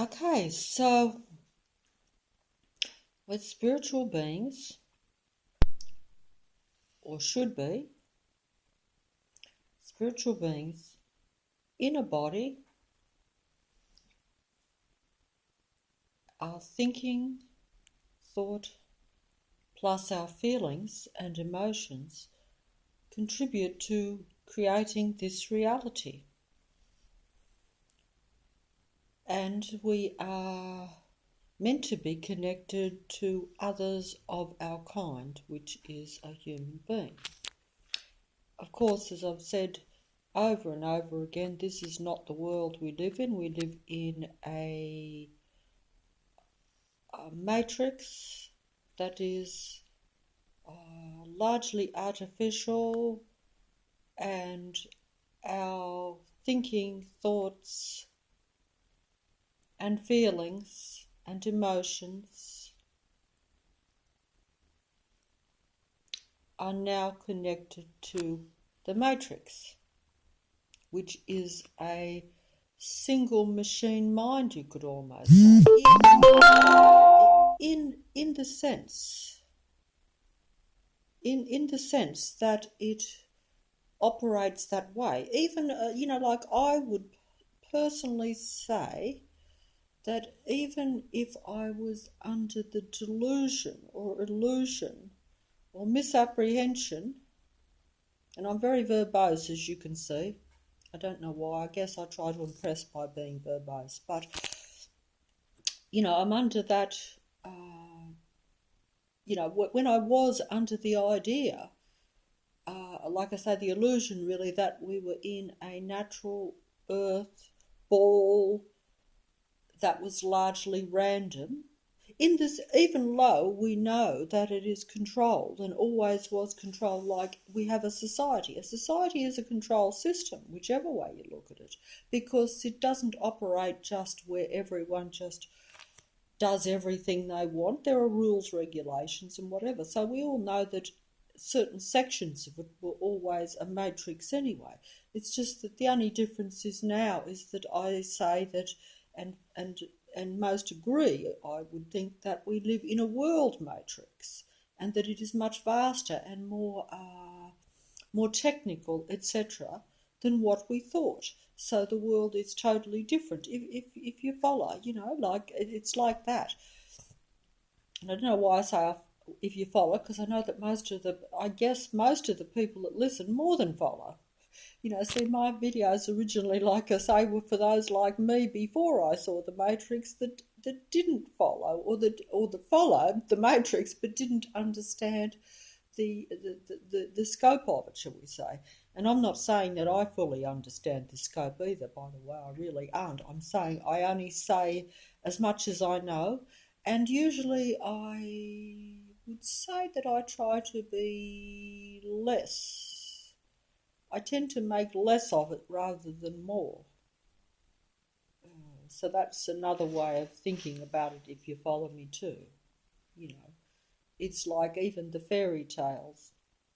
Okay, so with spiritual beings, or should be, spiritual beings in a body our thinking, thought, plus our feelings and emotions contribute to creating this reality. And we are meant to be connected to others of our kind, which is a human being. Of course, as I've said over and over again, this is not the world we live in. We live in a matrix that is largely artificial, and our thinking, thoughts, and feelings and emotions are now connected to the matrix, which is a single machine mind, you could almost say, in the sense that it operates that way. Even like I would personally say that even if I was under the delusion or illusion or misapprehension, and I'm very verbose, as you can see. I don't know why. I guess I try to impress by being verbose. But, I'm under that, when I was under the idea, like I say, the illusion really that we were in a natural earth ball that was largely random. In this, even low, we know that it is controlled and always was controlled. Like we have a society. A society is a control system, whichever way you look at it, because it doesn't operate just where everyone just does everything they want. There are rules, regulations, and whatever. So we all know that certain sections of it were always a matrix anyway. It's just that the only difference is now is that I say that, and most agree, I would think, that we live in a world matrix and that it is much vaster and more technical, etc., than what we thought. So the world is totally different. If you follow, like it's like that. And I don't know why I say if you follow, because I know that most of the people that listen more than follow. See, my videos originally, like I say, were for those like me before I saw the Matrix that didn't follow, or that followed the Matrix but didn't understand the scope of it, shall we say. And I'm not saying that I fully understand the scope either, by the way. I really aren't. I'm saying I only say as much as I know, and usually I would say that I try to be less. I tend to make less of it rather than more. So that's another way of thinking about it, if you follow me too. It's like even the fairy tales.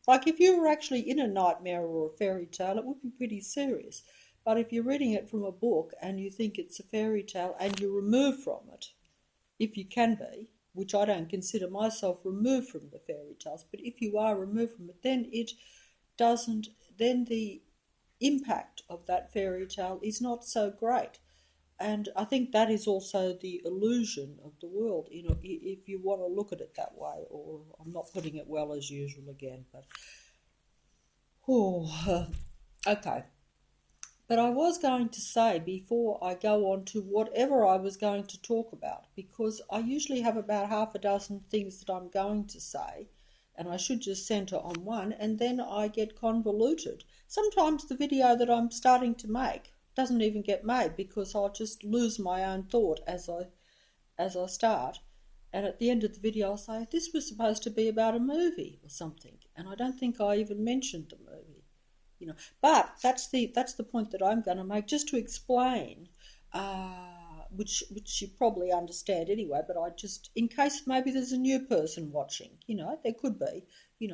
Like if you were actually in a nightmare or a fairy tale, it would be pretty serious. But if you're reading it from a book and you think it's a fairy tale and you're removed from it, if you can be, which I don't consider myself removed from the fairy tales, but if you are removed from it, then the impact of that fairy tale is not so great. And I think that is also the illusion of the world, if you want to look at it that way. Or I'm not putting it well as usual again, but okay. But I was going to say, before I go on to whatever I was going to talk about, because I usually have about half a dozen things that I'm going to say, and I should just centre on one, and then I get convoluted. Sometimes the video that I'm starting to make doesn't even get made, because I'll just lose my own thought as I start, and at the end of the video I'll say, this was supposed to be about a movie or something, and I don't think I even mentioned the movie. But that's the point that I'm going to make, just to explain, which you probably understand anyway, but I just, in case maybe there's a new person watching, there could be,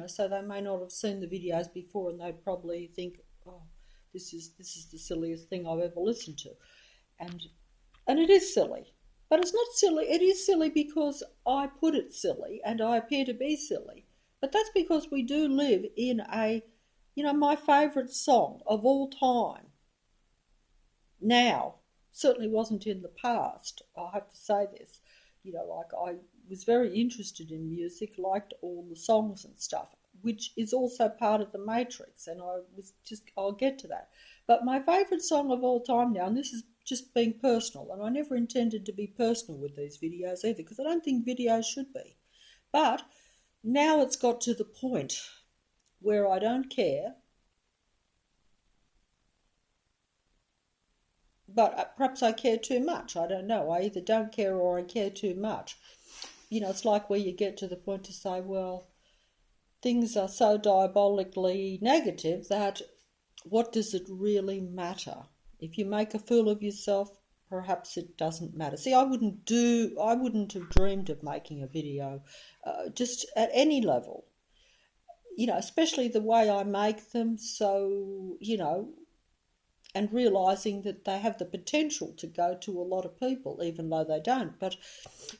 so they may not have seen the videos before, and they'd probably think, oh, this is the silliest thing I've ever listened to, and it is silly, But it's not silly. It is silly because I put it silly and I appear to be silly. But that's because we do live in a, my favourite song of all time now certainly wasn't in the past. I have to say this. Like I was very interested in music, liked all the songs and stuff, which is also part of the Matrix, and I'll get to that. But my favourite song of all time now, and this is just being personal, and I never intended to be personal with these videos either, because I don't think videos should be. But now it's got to the point where I don't care, but perhaps I care too much. I don't know. I either don't care or I care too much. It's like where you get to the point to say, well, things are so diabolically negative that what does it really matter? If you make a fool of yourself, perhaps it doesn't matter. See, I wouldn't have dreamed of making a video just at any level, especially the way I make them. So, and realising that they have the potential to go to a lot of people, even though they don't. But,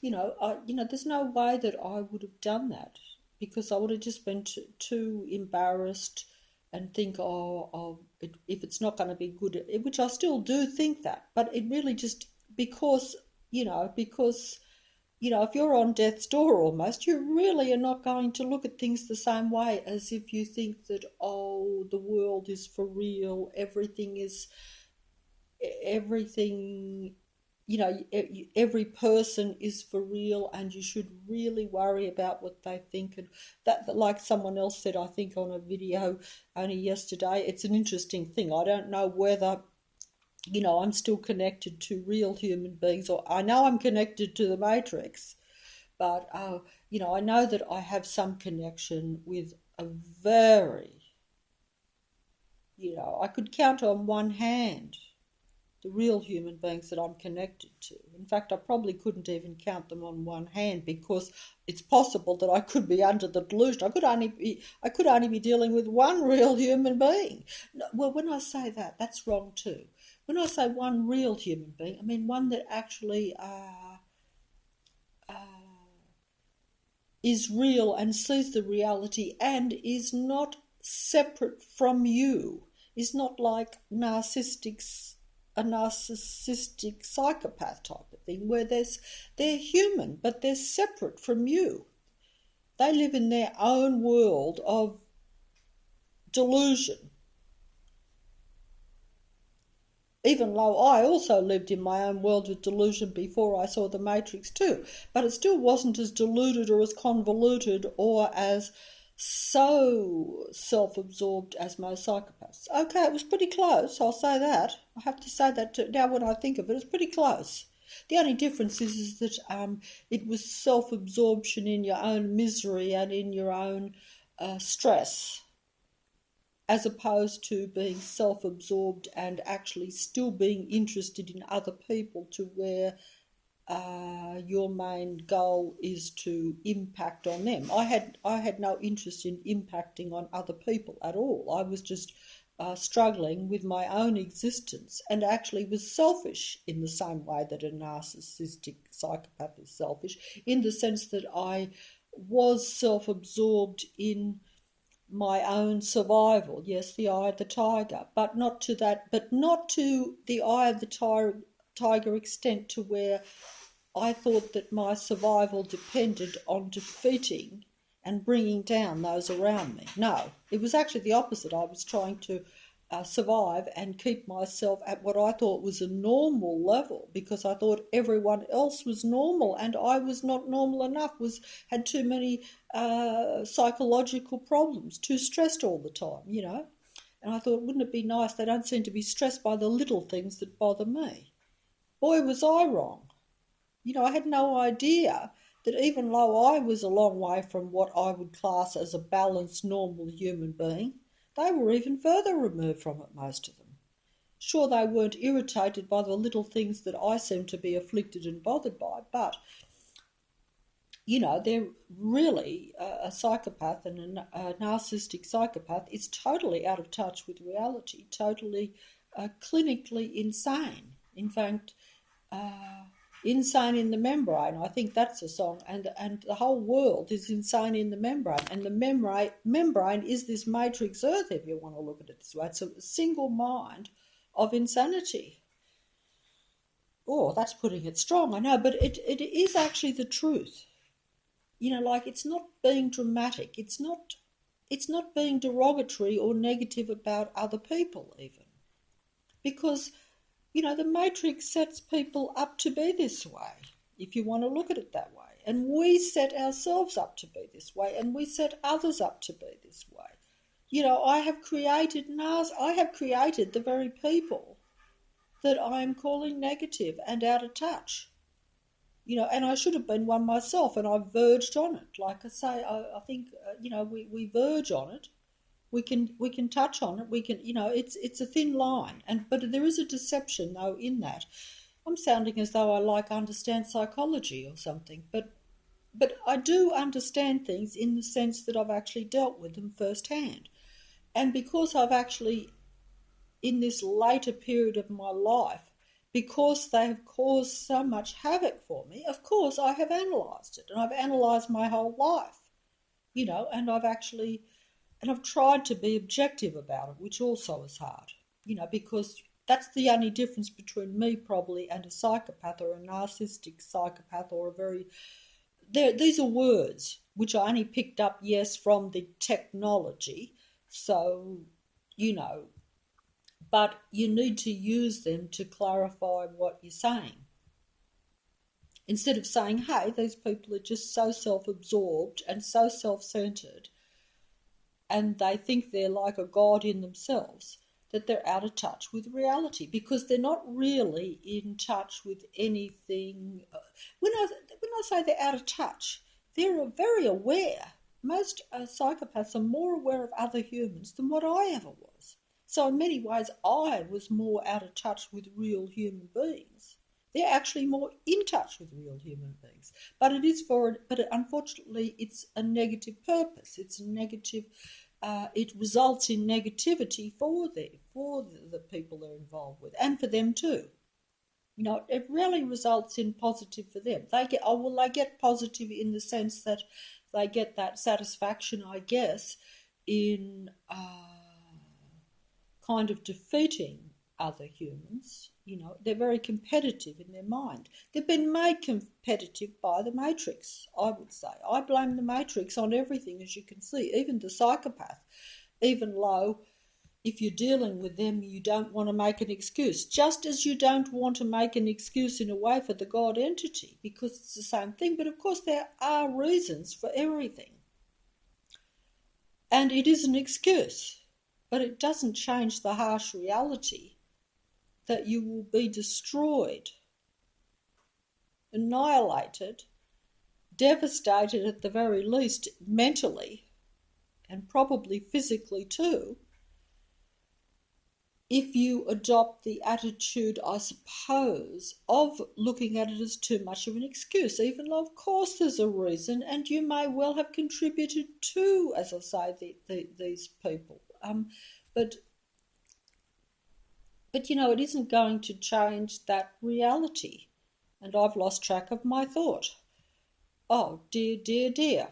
there's no way that I would have done that, because I would have just been too embarrassed and think, if it's not going to be good, which I still do think that, but it really just, because if you're on death's door almost, you really are not going to look at things the same way as if you think that, the world is for real, everything, every person is for real, and you should really worry about what they think. And that, like someone else said, I think on a video only yesterday, it's an interesting thing. I don't know whether, I'm still connected to real human beings, or I know I'm connected to the Matrix, but, I know that I have some connection with a very, I could count on one hand the real human beings that I'm connected to. In fact, I probably couldn't even count them on one hand, because it's possible that I could be under the delusion. I could only be dealing with one real human being. Well, when I say that, that's wrong too. When I say one real human being, I mean one that actually is real and sees the reality and is not separate from you, is not like a narcissistic psychopath type of thing, where they're human, but they're separate from you. They live in their own world of delusion. Even though I also lived in my own world of delusion before I saw the Matrix too, but it still wasn't as deluded or as convoluted or as so self-absorbed as most psychopaths. Okay, it was pretty close, I'll say that. I have to say that now when I think of it, it's pretty close. The only difference is that it was self-absorption in your own misery and in your own stress, as opposed to being self-absorbed and actually still being interested in other people, to where your main goal is to impact on them. I had no interest in impacting on other people at all. I was just struggling with my own existence, and actually was selfish in the same way that a narcissistic psychopath is selfish, in the sense that I was self-absorbed in my own survival. Yes, the eye of the tiger, but not to the eye of the tiger extent to where I thought that my survival depended on defeating and bringing down those around me. No, it was actually the opposite. I was trying to survive and keep myself at what I thought was a normal level, because I thought everyone else was normal and I was not normal enough, had too many psychological problems, too stressed all the time, And I thought, wouldn't it be nice? They don't seem to be stressed by the little things that bother me. Boy, was I wrong. I had no idea that even though I was a long way from what I would class as a balanced, normal human being, they were even further removed from it, most of them. Sure, they weren't irritated by the little things that I seemed to be afflicted and bothered by, but, they're really a psychopath, and a narcissistic psychopath is totally out of touch with reality, totally clinically insane. In fact, Insane in the Membrane, I think that's a song, and the whole world is insane in the membrane, and the membrane is this matrix Earth, if you want to look at it this way. It's a single mind of insanity. Oh, that's putting it strong, I know, but it is actually the truth. Like, it's not being dramatic, it's not being derogatory or negative about other people even, because the Matrix sets people up to be this way, if you want to look at it that way. And we set ourselves up to be this way, and we set others up to be this way. I have created the very people that I am calling negative and out of touch. And I should have been one myself, and I verged on it. Like I say, I think, we verge on it. We can touch on it. We can, it's a thin line, but there is a deception though in that. I'm sounding as though I understand psychology or something, but I do understand things in the sense that I've actually dealt with them firsthand, and because I've actually, in this later period of my life, because they have caused so much havoc for me, of course I have analysed it, and I've analysed my whole life, and I've tried to be objective about it, which also is hard, because that's the only difference between me probably and a psychopath or a narcissistic psychopath or these are words which I only picked up, yes, from the technology. So, but you need to use them to clarify what you're saying. Instead of saying, hey, these people are just so self-absorbed and so self-centered, and they think they're like a god in themselves, that they're out of touch with reality, because they're not really in touch with anything. When I say they're out of touch, they're very aware. Most psychopaths are more aware of other humans than what I ever was. So in many ways, I was more out of touch with real human beings. They're actually more in touch with real human beings. But unfortunately, it's a negative purpose. It's a negative. It results in negativity for the people they're involved with, and for them too. It really results in positive for them. They get positive in the sense that they get that satisfaction, I guess, in kind of defeating other humans. They're very competitive in their mind. They've been made competitive by the Matrix, I would say. I blame the Matrix on everything, as you can see, even the psychopath. Even though, if you're dealing with them, you don't want to make an excuse, just as you don't want to make an excuse in a way for the God entity, because it's the same thing. But of course there are reasons for everything, and it is an excuse, but it doesn't change the harsh reality that you will be destroyed, annihilated, devastated at the very least mentally, and probably physically too, if you adopt the attitude, I suppose, of looking at it as too much of an excuse, even though of course there's a reason, and you may well have contributed to, as I say, these people. But it isn't going to change that reality. And I've lost track of my thought. Oh, dear, dear, dear.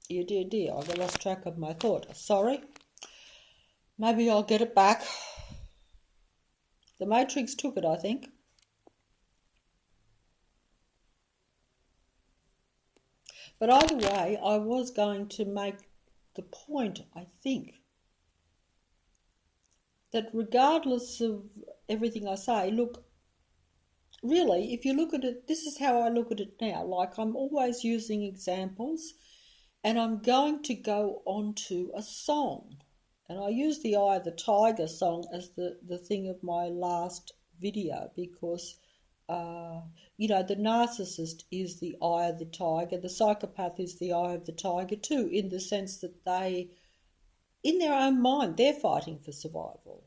Dear, dear, dear, I've lost track of my thought. Sorry. Maybe I'll get it back. The Matrix took it, I think. But either way, I was going to make the point, I think, that regardless of everything I say, look, really, if you look at it, this is how I look at it now. Like, I'm always using examples, and I'm going to go on to a song. And I use the Eye of the Tiger song as the thing of my last video, because, the narcissist is the eye of the tiger. The psychopath is the eye of the tiger too, in the sense that they, in their own mind, they're fighting for survival.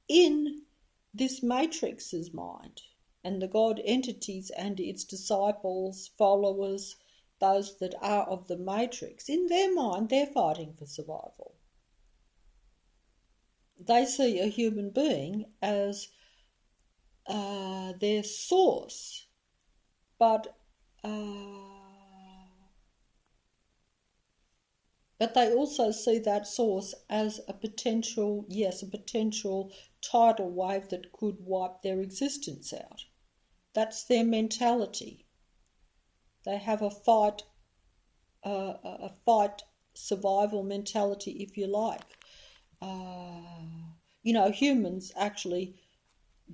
In this Matrix's mind, and the God entities and its disciples, followers, those that are of the Matrix, in their mind, they're fighting for survival. they see a human being as their source, but but they also see that source as a potential, yes, a potential tidal wave that could wipe their existence out. That's their mentality. They have a fight survival mentality, if you like. Humans actually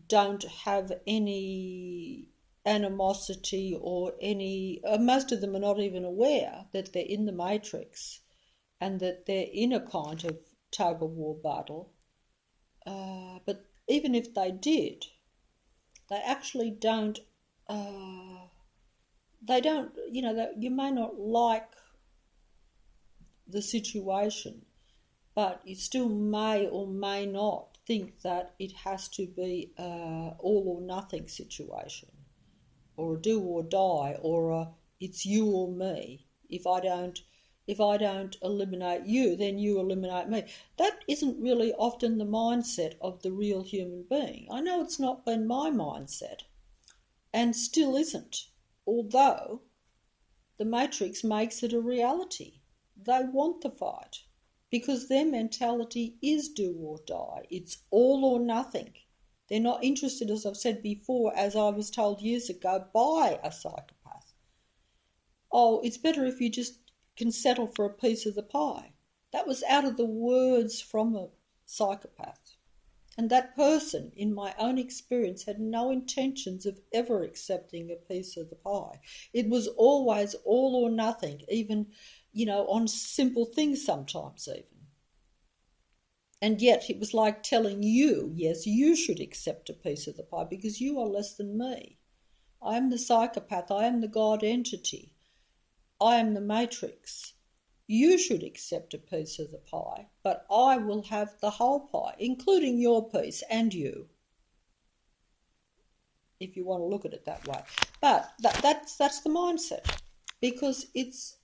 don't have any animosity or any. Most of them are not even aware that they're in the matrix and that they're in a kind of tug of war battle. But even if they did, they actually don't. They don't. You may not like the situation, but you still may or may not think that it has to be a all or nothing situation, or a do or die, or a it's you or me. If I don't eliminate you, then you eliminate me. That isn't really often the mindset of the real human being. I know it's not been my mindset, and still isn't, although the Matrix makes it a reality. They want the fight because their mentality is do or die. It's all or nothing. They're not interested, as I've said before, as I was told years ago by a psychopath. Oh, it's better if you just can settle for a piece of the pie. That was out of the words from a psychopath. And that person, in my own experience, had no intentions of ever accepting a piece of the pie. It was always all or nothing, even, on simple things sometimes even. And yet it was like telling you, yes, you should accept a piece of the pie because you are less than me. I am the psychopath. I am the God entity. I am the matrix. You should accept a piece of the pie, but I will have the whole pie, including your piece and you, if you want to look at it that way. But that's the mindset, because it's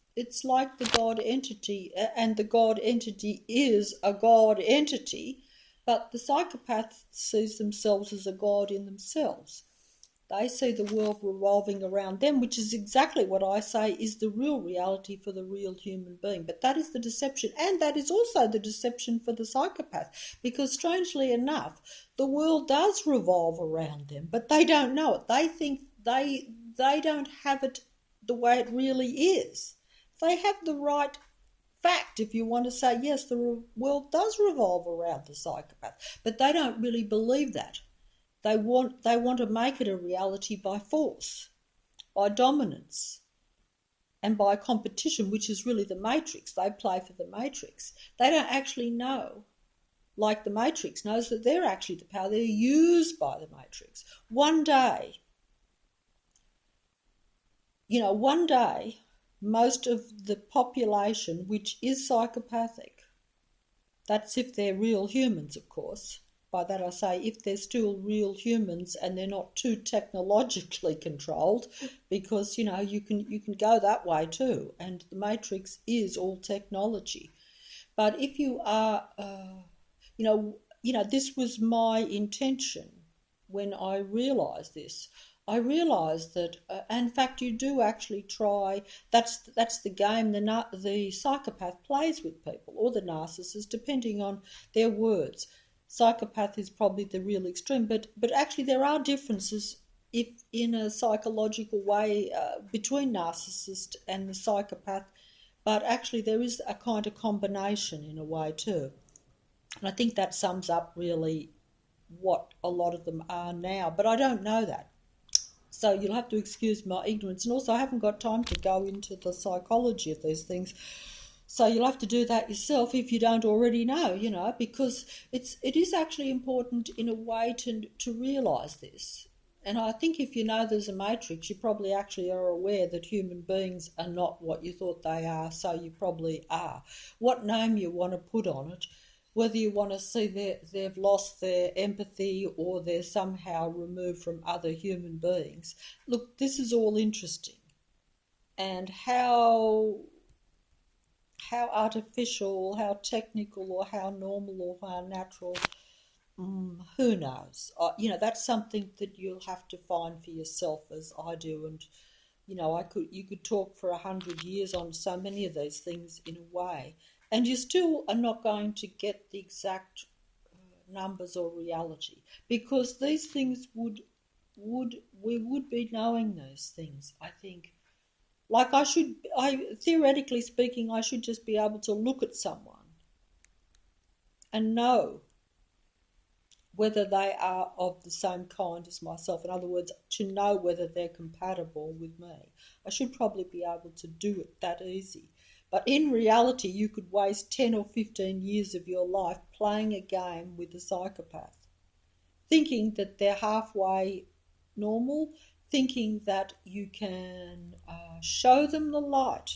like the God entity, and the God entity is a God entity, but the psychopath sees themselves as a God in themselves. They see the world revolving around them, which is exactly what I say is the real reality for the real human being. But that is the deception, and that is also the deception for the psychopath, because strangely enough, the world does revolve around them, but they don't know it. They think they don't have it the way it really is. They have the right fact, if you want to say, yes, the world does revolve around the psychopath, but they don't really believe that. They want to make it a reality by force, by dominance, and by competition, which is really the matrix. They play for the matrix. They don't actually know, like the matrix knows, that they're actually the power. They're used by the matrix. One day, most of the population, which is psychopathic, that's if they're real humans, of course. By that I say if they're still real humans and they're not too technologically controlled, because you can go that way too, and the matrix is all technology. But if you are, this was my intention when I realised this. I realised that, in fact, you do actually try. That's the game the psychopath plays with people, or the narcissist, depending on their words. Psychopath is probably the real extreme, but actually there are differences, if in a psychological way, between narcissist and the psychopath. But actually there is a kind of combination in a way too, and I think that sums up really what a lot of them are now. But I don't know that. So you'll have to excuse my ignorance. And also I haven't got time to go into the psychology of these things. So you'll have to do that yourself if you don't already know, because it is actually important in a way to realise this. And I think if you know there's a matrix, you probably actually are aware that human beings are not what you thought they are, so you probably are. What name you want to put on it, whether you want to see they've lost their empathy or they're somehow removed from other human beings. Look, this is all interesting. And how how artificial, how technical, or how normal, or how natural. Who knows? That's something that you'll have to find for yourself, as I do. And you could talk for 100 years on so many of these things in a way, and you still are not going to get the exact numbers or reality, because these things would we would be knowing those things. I think, like I theoretically speaking, I should just be able to look at someone and know whether they are of the same kind as myself. In other words, to know whether they're compatible with me. I should probably be able to do it that easy. But in reality, you could waste 10 or 15 years of your life playing a game with a psychopath, thinking that they're halfway normal, thinking that you can show them the light.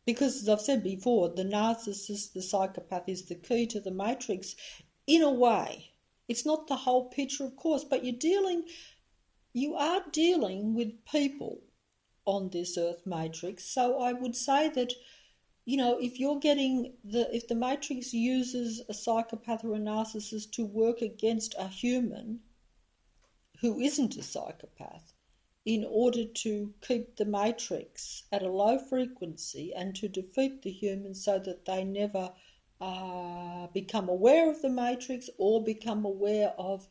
Because, as I've said before, the narcissist, the psychopath, is the key to the matrix in a way. It's not the whole picture, of course, but you are dealing with people on this earth matrix. So I would say that, if the matrix uses a psychopath or a narcissist to work against a human who isn't a psychopath, in order to keep the matrix at a low frequency and to defeat the humans so that they never become aware of the matrix, or become aware of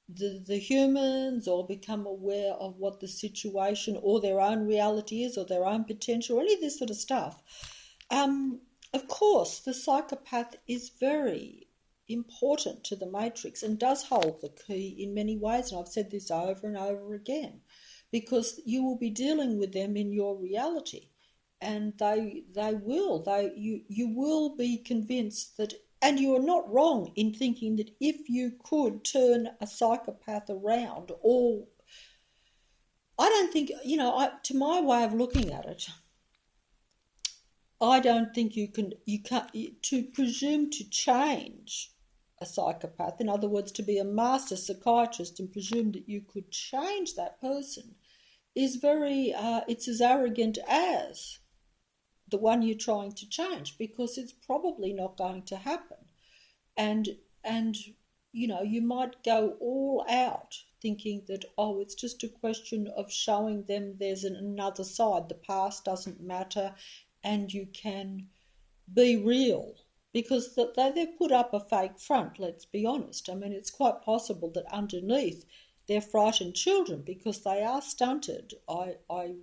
the humans, or become aware of what the situation or their own reality is, or their own potential, or any of this sort of stuff. Of course, the psychopath is very important to the matrix and does hold the key in many ways, and I've said this over and over again, because you will be dealing with them in your reality, and you will be convinced that, and you are not wrong in thinking that if you could turn a psychopath around, or I don't think, to my way of looking at it, I don't think you can't, to presume to change a psychopath, in other words, to be a master psychiatrist and presume that you could change that person, is it's as arrogant as the one you're trying to change, because it's probably not going to happen. And you might go all out thinking that, it's just a question of showing them there's another side, the past doesn't matter, and you can be real, because they've put up a fake front, let's be honest. I mean, it's quite possible that underneath they're frightened children, because they are stunted, I'm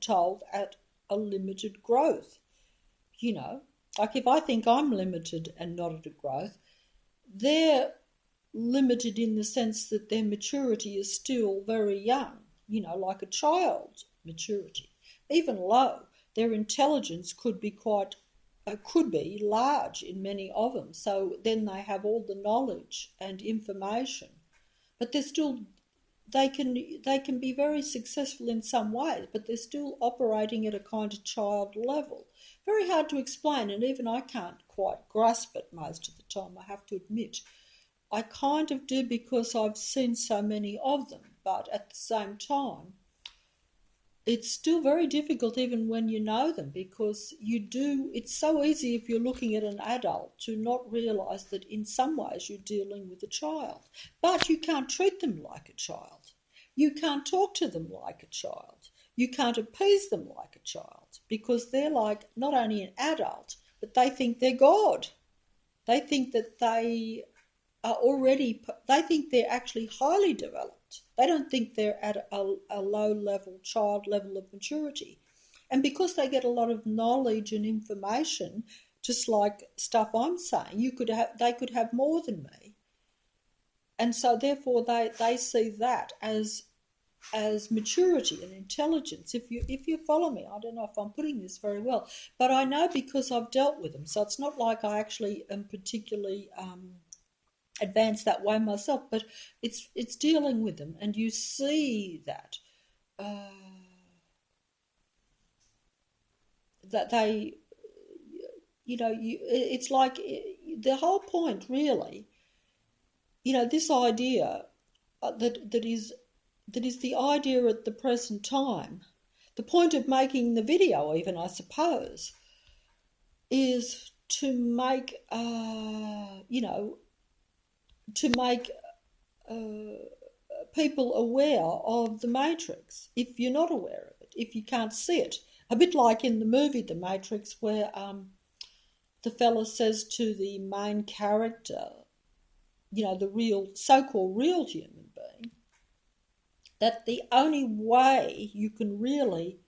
told, at a limited growth. Like if I think I'm limited and not at a growth, they're limited in the sense that their maturity is still very young, like a child's maturity, even low. Their intelligence could be large in many of them. So then they have all the knowledge and information, but they can be very successful in some ways, but they're still operating at a kind of child level. Very hard to explain, and even I can't quite grasp it most of the time, I have to admit. I kind of do, because I've seen so many of them, but at the same time, it's still very difficult even when you know them, because it's so easy if you're looking at an adult to not realise that in some ways you're dealing with a child. But you can't treat them like a child. You can't talk to them like a child. You can't appease them like a child, because they're like not only an adult, but they think they're God. They think that they think they're actually highly developed. They don't think they're at a low level, child level of maturity. And because they get a lot of knowledge and information, just like stuff I'm saying, they could have more than me. And so therefore they see that as maturity and intelligence. If you follow me, I don't know if I'm putting this very well, but I know because I've dealt with them. So it's not like I actually am particularly advanced that way myself, but it's dealing with them, and you see that that they, it's like the whole point, really. This idea that is the idea at the present time, The point of making the video, even, I suppose, is to make, to make people aware of the Matrix, if you're not aware of it, if you can't see it. A bit like in the movie The Matrix, where the fella says to the main character, the real, so-called real human being, that the only way you can really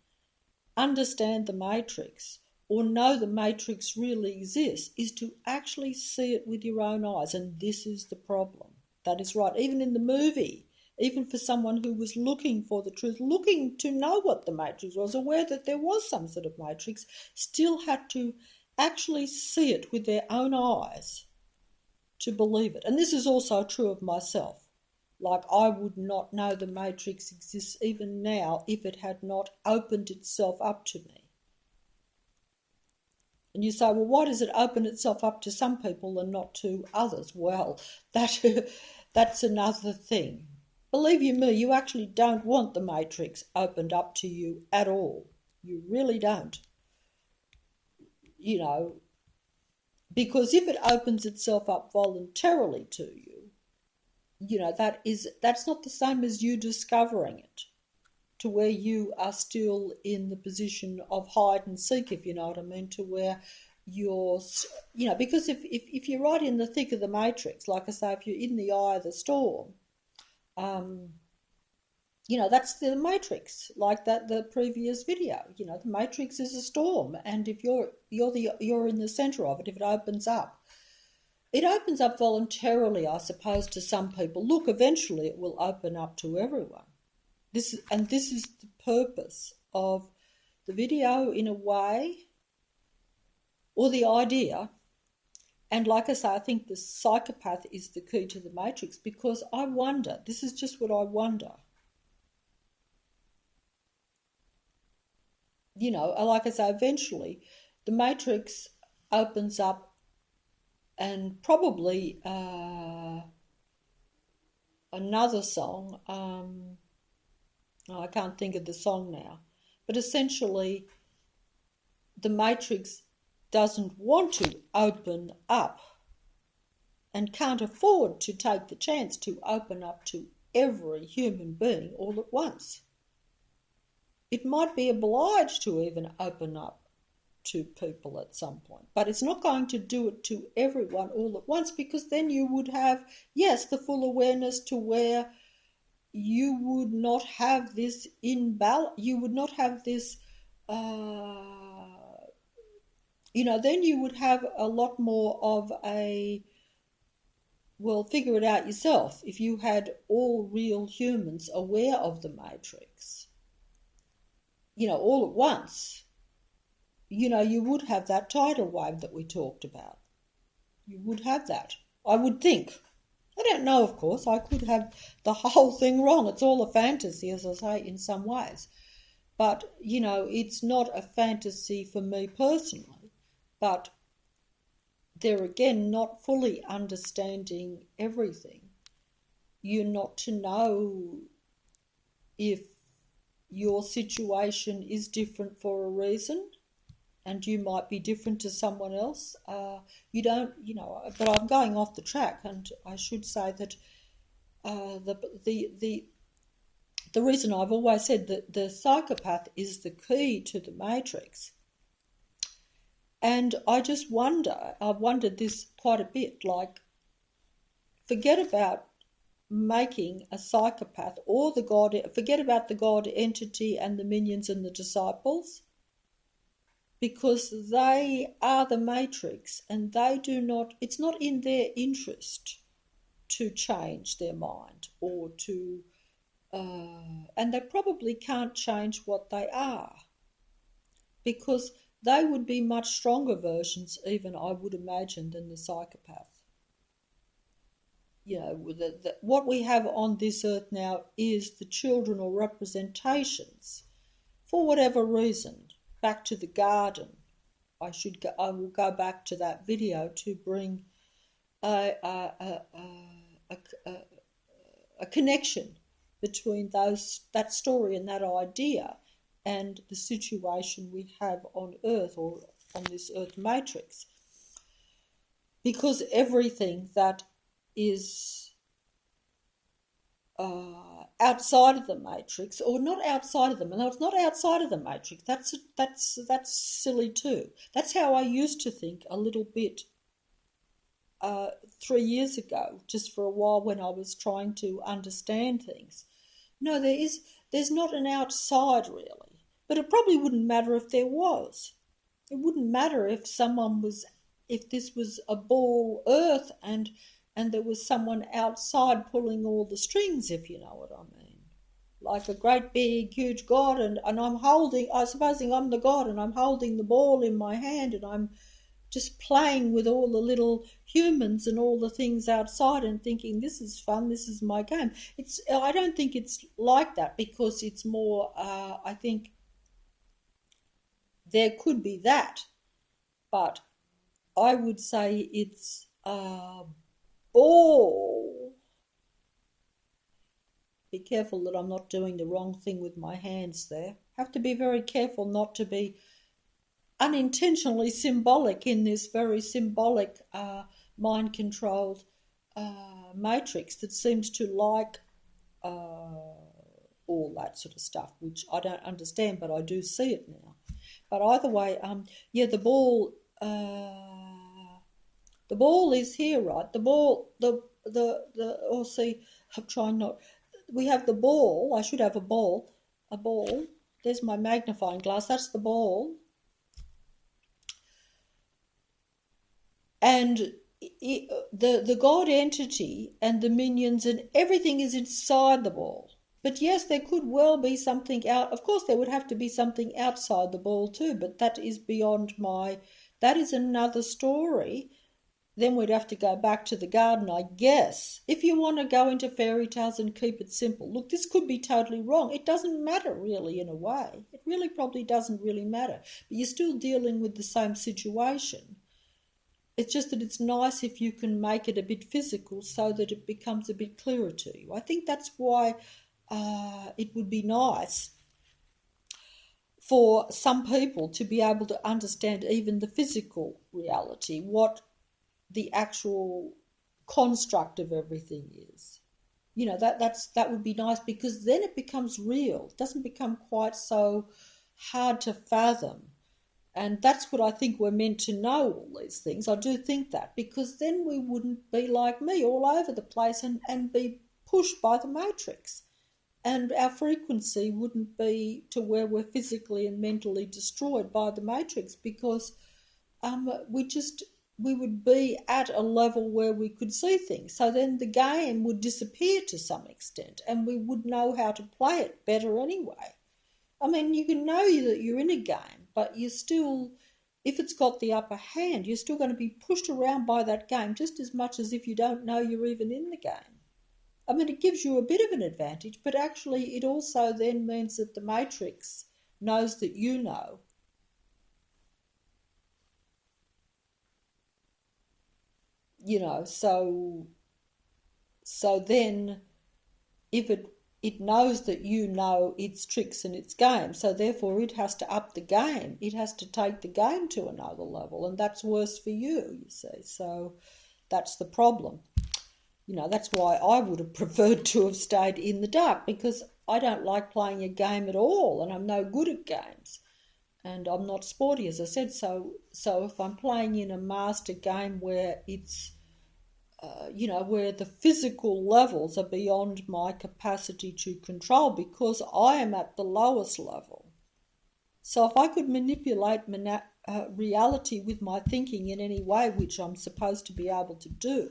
understand the Matrix or know the Matrix really exists is to actually see it with your own eyes. And this is the problem. That is right. Even in the movie, even for someone who was looking for the truth, looking to know what the Matrix was, aware that there was some sort of Matrix, still had to actually see it with their own eyes to believe it. And this is also true of myself. Like, I would not know the Matrix exists even now if it had not opened itself up to me. And you say, well, why does it open itself up to some people and not to others? Well, that's another thing. Believe you me, you actually don't want the Matrix opened up to you at all. You really don't. Because if it opens itself up voluntarily to you, that's not the same as you discovering it, to where you are still in the position of hide and seek, if you know what I mean, to where you're, because if you're right in the thick of the Matrix, like I say, if you're in the eye of the storm, that's the Matrix, like the previous video. The Matrix is a storm, and if you're in the center of it, if it opens up voluntarily, I suppose, to some people. Look, eventually it will open up to everyone. This is the purpose of the video, in a way, or the idea. And like I say, I think the psychopath is the key to the Matrix, because I wonder, this is just what I wonder, like I say, eventually the Matrix opens up, and probably another song, I can't think of the song now, but essentially the Matrix doesn't want to open up and can't afford to take the chance to open up to every human being all at once. It might be obliged to even open up to people at some point, but it's not going to do it to everyone all at once, because then you would have, yes, the full awareness to where you would not have this imbalance, you would not have this, then you would have a lot more of a, well, figure it out yourself. If you had all real humans aware of the Matrix, all at once, you would have that tidal wave that we talked about. You would have that, I would think. I don't know, of course. I could have the whole thing wrong. It's all a fantasy, as I say, in some ways. But, it's not a fantasy for me personally. But there again, not fully understanding everything. You're not to know if your situation is different for a reason, and you might be different to someone else. You don't, but I'm going off the track, and I should say that the reason I've always said that the psychopath is the key to the Matrix. And I just wonder, I've wondered this quite a bit, like, forget about making a psychopath or the God, forget about the God entity and the minions and the disciples, because they are the Matrix, and they do not, it's not in their interest to change their mind or to, and they probably can't change what they are, because they would be much stronger versions, even, I would imagine, than the psychopath. What we have on this earth now is the children or representations, for whatever reason. Back to the garden. I will go back to that video to bring a connection between that story and that idea, and the situation we have on Earth, or on this Earth matrix. Because everything that is outside of the matrix, or not outside of them, and it's not outside of the matrix, that's silly too. That's how I used to think a little bit 3 years ago, just for a while when I was trying to understand things. No, there's not an outside really, but it probably wouldn't matter if there was. It wouldn't matter if if this was a ball Earth and there was someone outside pulling all the strings, if you know what I mean. Like a great big huge God, and supposing I'm the God and I'm holding the ball in my hand and I'm just playing with all the little humans and all the things outside and thinking, this is fun, this is my game. I don't think it's like that, because it's more, I think there could be that, but I would say it's a ball. Be careful that I'm not doing the wrong thing with my hands there. Have to be very careful not to be unintentionally symbolic in this very symbolic mind-controlled matrix that seems to like all that sort of stuff, which I don't understand, but I do see it now. But either way, the ball is here, right? The ball, see, I'm trying not. We have the ball. I should have a ball. There's my magnifying glass. That's the ball. And the God entity and the minions and everything is inside the ball. But yes, there could well be something out. Of course, there would have to be something outside the ball too, but that is beyond that is another story. Then we'd have to go back to the garden, I guess. If you want to go into fairy tales and keep it simple. Look, this could be totally wrong. It doesn't matter really in a way. It really probably doesn't really matter. But you're still dealing with the same situation. It's just that it's nice if you can make it a bit physical so that it becomes a bit clearer to you. I think that's why it would be nice for some people to be able to understand even the physical reality, what the actual construct of everything is. You know, that would be nice, because then it becomes real. It doesn't become quite so hard to fathom. And that's what I think we're meant to know, all these things. I do think that, because then we wouldn't be like me all over the place and be pushed by the matrix. And our frequency wouldn't be to where we're physically and mentally destroyed by the matrix, because we would be at a level where we could see things. So then the game would disappear to some extent, and we would know how to play it better anyway. I mean, you can know that you're in a game, but you're still, if it's got the upper hand, you're still going to be pushed around by that game just as much as if you don't know you're even in the game. I mean, it gives you a bit of an advantage, but actually it also then means that the matrix knows that you know. You know, so then if it knows that you know its tricks and its games, so therefore it has to up the game. It has to take the game to another level, and that's worse for you see. So that's the problem. You know, that's why I would have preferred to have stayed in the dark, because I don't like playing a game at all, and I'm no good at games. And I'm not sporty, as I said, so if I'm playing in a master game where it's, where the physical levels are beyond my capacity to control, because I am at the lowest level. So if I could manipulate reality with my thinking in any way, which I'm supposed to be able to do,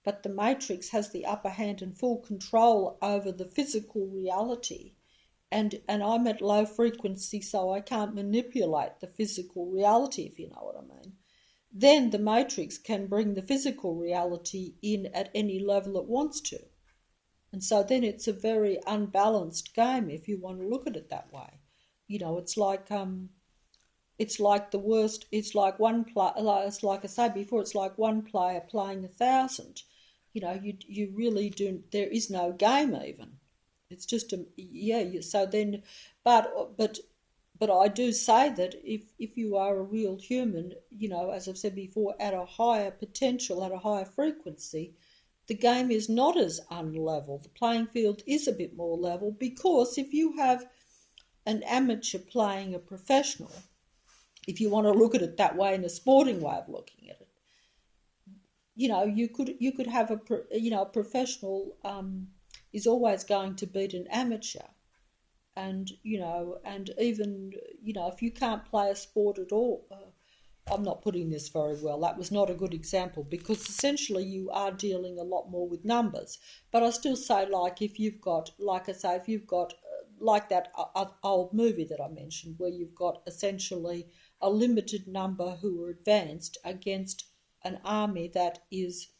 but the matrix has the upper hand and full control over the physical reality, and I'm at low frequency, so I can't manipulate the physical reality, if you know what I mean, then the matrix can bring the physical reality in at any level it wants to. And so then it's a very unbalanced game, if you want to look at it that way. You know, it's like the worst. It's like it's like I said before. It's like one player playing 1,000. You know, you really do. There is no game even. It's just a yeah. So then, but but I do say that if you are a real human, as I've said before, at a higher potential, at a higher frequency, the game is not as unlevel. The playing field is a bit more level, because if you have an amateur playing a professional, if you want to look at it that way, in a sporting way of looking at it, you could have a professional is always going to beat an amateur, and even if you can't play a sport at all. I'm not putting this very well. That was not a good example, because essentially you are dealing a lot more with numbers. But I still say, like, if you've got, like I say, if you've got like that old movie that I mentioned, where you've got essentially a limited number who are advanced against an army that is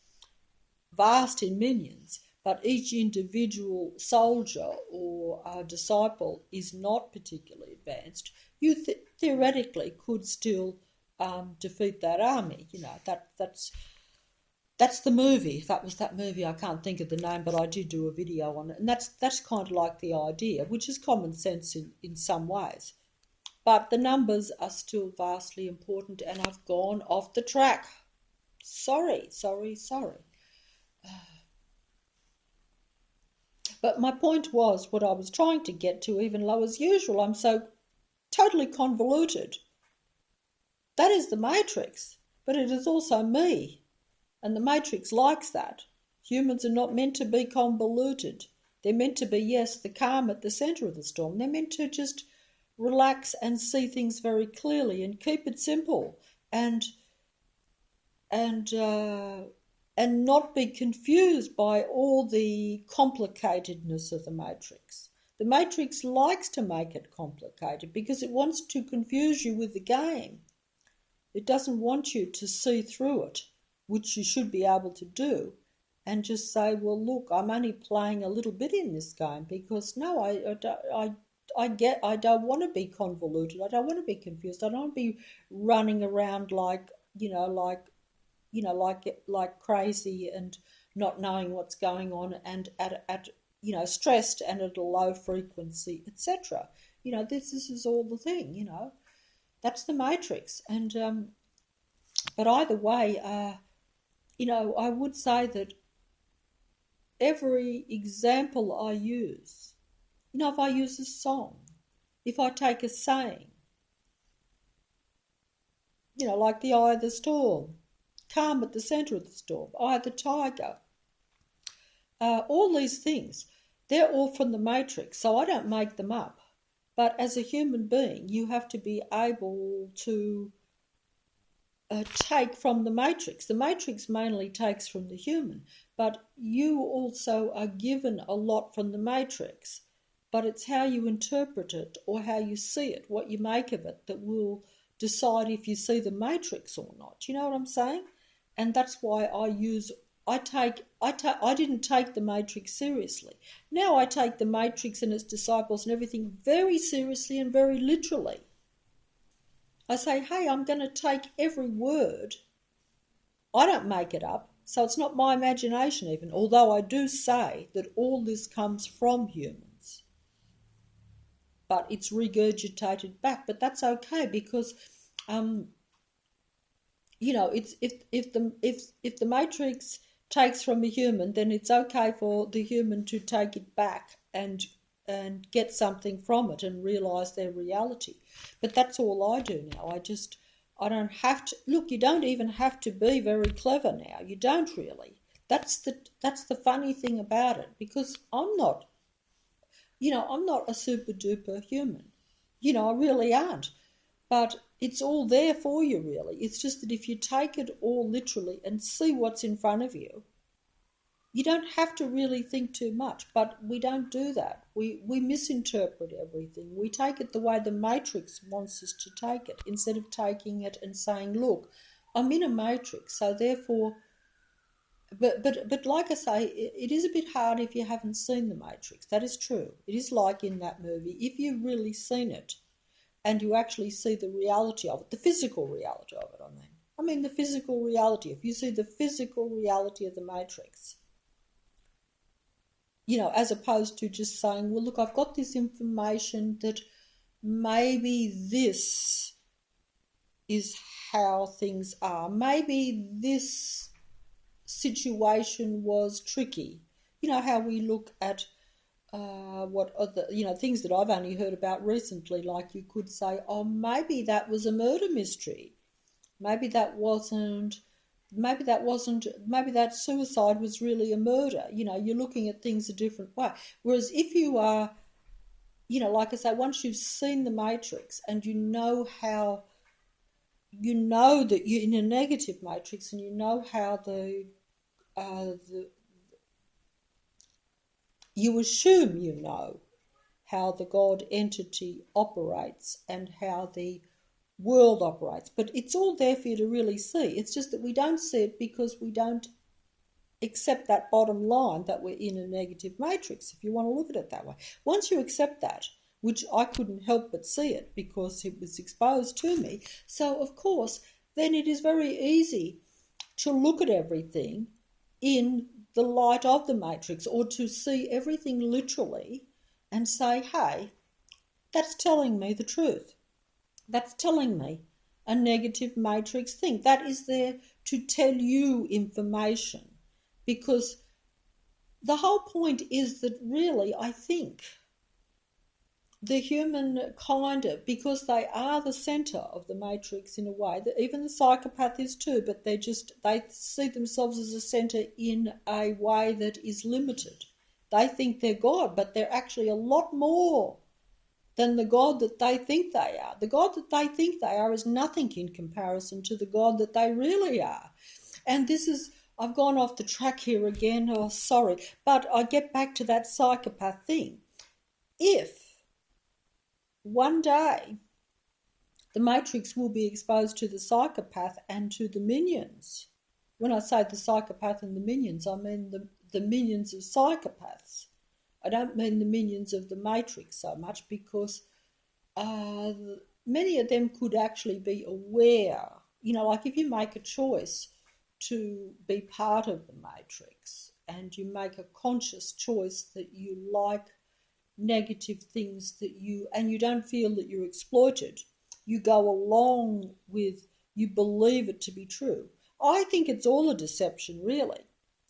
vast in minions, but each individual soldier or disciple is not particularly advanced, you theoretically could still defeat that army. That's the movie. That was that movie. I can't think of the name, but I did do a video on it, and that's kind of like the idea, which is common sense in some ways. But the numbers are still vastly important, and I've gone off the track. Sorry. But my point was, what I was trying to get to, even though as usual I'm so totally convoluted. That is the Matrix, but it is also me. And the Matrix likes that. Humans are not meant to be convoluted. They're meant to be, yes, the calm at the centre of the storm. They're meant to just relax and see things very clearly and keep it simple, and and not be confused by all the complicatedness of the Matrix. The Matrix likes to make it complicated because it wants to confuse you with the game. It doesn't want you to see through it, which you should be able to do, and just say, well, look, I'm only playing a little bit in this game, because no, I don't want to be convoluted. I don't want to be confused. I don't want to be running around like crazy and not knowing what's going on, and at stressed and at a low frequency, etc. This is all the thing. That's the Matrix. And but either way, I would say that every example I use, if I use a song, if I take a saying, like the eye of the storm, calm at the centre of the storm, eye of the tiger, all these things, they're all from the Matrix, so I don't make them up. But as a human being, you have to be able to take from the Matrix. The Matrix mainly takes from the human, but you also are given a lot from the Matrix. But it's how you interpret it, or how you see it, what you make of it, that will decide if you see the Matrix or not. You know what I'm saying? And that's why I didn't take the Matrix seriously. Now I take the Matrix and its disciples and everything very seriously and very literally. I say, hey, I'm going to take every word. I don't make it up, so it's not my imagination even, although I do say that all this comes from humans. But it's regurgitated back, but that's okay, because it's if the Matrix takes from a human, then it's okay for the human to take it back and get something from it and realise their reality. But that's all I do now. I don't have to look. You don't even have to be very clever now. You don't really. That's the funny thing about it, because I'm not a super duper human. I really aren't. But it's all there for you, really. It's just that if you take it all literally and see what's in front of you, you don't have to really think too much. But we don't do that. We misinterpret everything. We take it the way the Matrix wants us to take it, instead of taking it and saying, look, I'm in a Matrix, so therefore... But like I say, it is a bit hard if you haven't seen the Matrix. That is true. It is like in that movie. If you've really seen it, and you actually see the reality of it, the physical reality of it, I mean the physical reality. If you see the physical reality of the Matrix, as opposed to just saying, well, look, I've got this information that maybe this is how things are. Maybe this situation was tricky. How we look at what other, things that I've only heard about recently, like you could say, oh, maybe that was a murder mystery. Maybe that suicide was really a murder. You're looking at things a different way. Whereas if you are, like I say, once you've seen the Matrix and you know that you're in a negative matrix, and you know how you assume you know how the God entity operates and how the world operates. But it's all there for you to really see. It's just that we don't see it because we don't accept that bottom line that we're in a negative matrix, if you want to look at it that way. Once you accept that, which I couldn't help but see it because it was exposed to me, so of course then it is very easy to look at everything in the light of the matrix, or to see everything literally and say, hey, that's telling me the truth. That's telling me a negative matrix thing. That is there to tell you information, because the whole point is that really, I think, the human kind of, because they are the centre of the matrix in a way, that even the psychopath is too, but they see themselves as a centre in a way that is limited. They think they're God, but they're actually a lot more than the God that they think they are. The God that they think they are is nothing in comparison to the God that they really are. And I've gone off the track here again, oh sorry, but I get back to that psychopath thing. If one day the matrix will be exposed to the psychopath and to the minions. When I say the psychopath and the minions, I mean the minions of psychopaths. I don't mean the minions of the matrix so much, because many of them could actually be aware. Like if you make a choice to be part of the matrix and you make a conscious choice that you like negative things and you don't feel that you're exploited, you go along with, you believe it to be true. I think it's all a deception, really,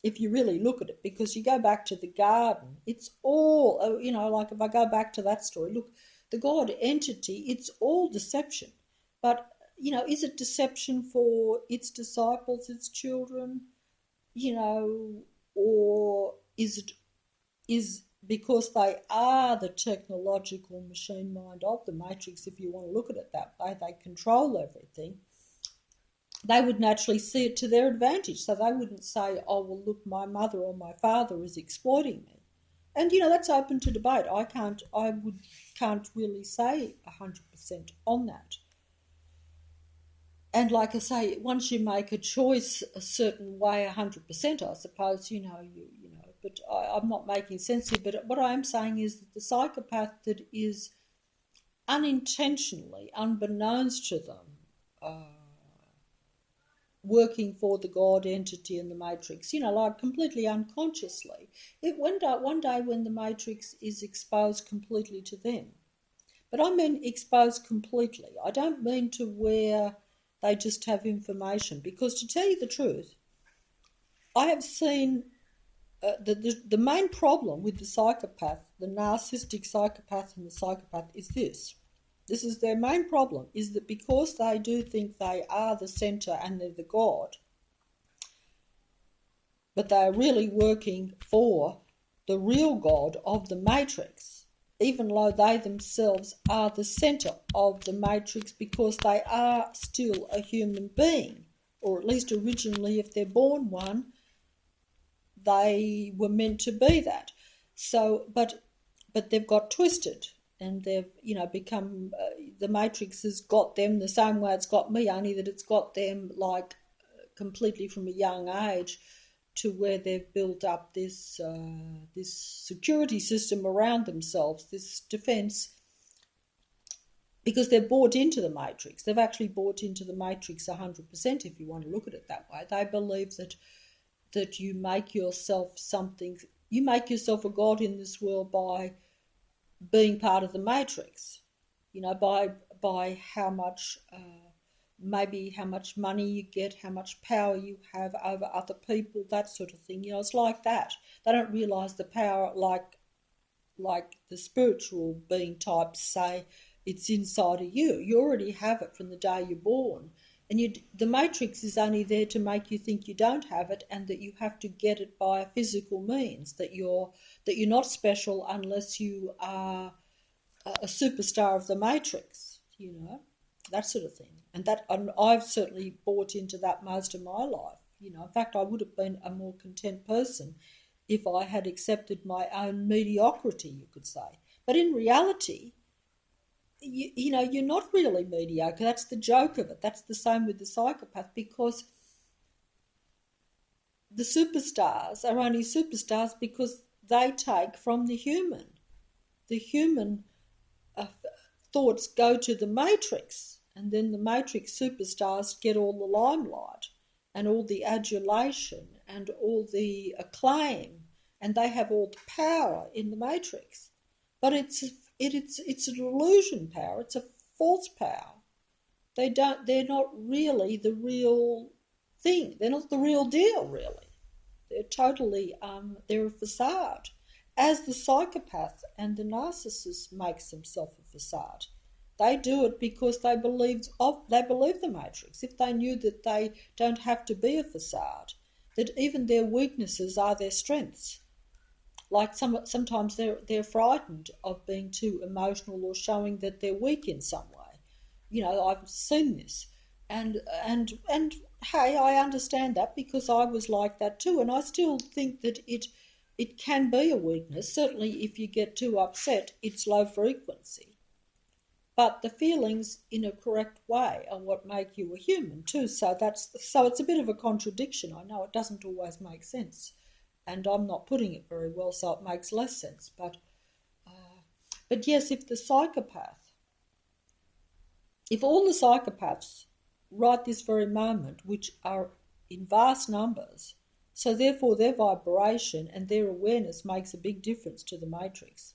if you really look at it, because you go back to the garden, it's all, like if I go back to that story, look, the God entity, it's all deception. But, is it deception for its disciples, its children, or is because they are the technological machine mind of the matrix, if you want to look at it that way, they control everything, they would naturally see it to their advantage. So they wouldn't say, oh, well, look, my mother or my father is exploiting me. And, that's open to debate. I can't really say 100% on that. And like I say, once you make a choice a certain way 100%, I suppose, but I'm not making sense here. But what I am saying is that the psychopath that is unintentionally, unbeknownst to them, working for the God entity in the matrix, like completely unconsciously, one day when the matrix is exposed completely to them. But I mean exposed completely. I don't mean to where they just have information, because to tell you the truth, I have seen the main problem with the psychopath, the narcissistic psychopath and the psychopath, is this. This is their main problem, is that because they do think they are the centre and they're the God, but they are really working for the real God of the matrix, even though they themselves are the centre of the matrix, because they are still a human being, or at least originally, if they're born one, they were meant to be that. So, but they've got twisted, and they've, become, the matrix has got them the same way it's got me, only that it's got them like completely from a young age, to where they've built up this security system around themselves, this defence, because they're bought into the matrix. They've actually bought into the matrix 100%, if you want to look at it that way. They believe that you make yourself something You make yourself a god in this world by being part of the matrix, by how much, maybe how much money you get, how much power you have over other people, that sort of thing. It's like that. They don't realise the power like the spiritual being types say it's inside of you. You already have it from the day you're born. And the matrix is only there to make you think you don't have it and that you have to get it by a physical means, that you're not special unless you are a superstar of the matrix, that sort of thing. And I've certainly bought into that most of my life. In fact, I would have been a more content person if I had accepted my own mediocrity, you could say. But in reality, you're not really mediocre. That's the joke of it. That's the same with the psychopath, because the superstars are only superstars because they take from the human. The human thoughts go to the matrix, and then the matrix superstars get all the limelight and all the adulation and all the acclaim, and they have all the power in the matrix. But it's an illusion power. It's a false power. They're not really the real thing. They're not the real deal, really. They're totally they're a facade. As the psychopath and the narcissist makes themselves a facade. They do it because they believe the matrix. If they knew that they don't have to be a facade, that even their weaknesses are their strengths. Like sometimes they're frightened of being too emotional or showing that they're weak in some way. I've seen this, and hey, I understand that because I was like that too, and I still think that it can be a weakness. Certainly, if you get too upset, it's low frequency. But the feelings in a correct way are what make you a human too. So it's a bit of a contradiction. I know it doesn't always make sense, and I'm not putting it very well, so it makes less sense. But yes, if all the psychopaths right this very moment, which are in vast numbers, so therefore their vibration and their awareness makes a big difference to the matrix.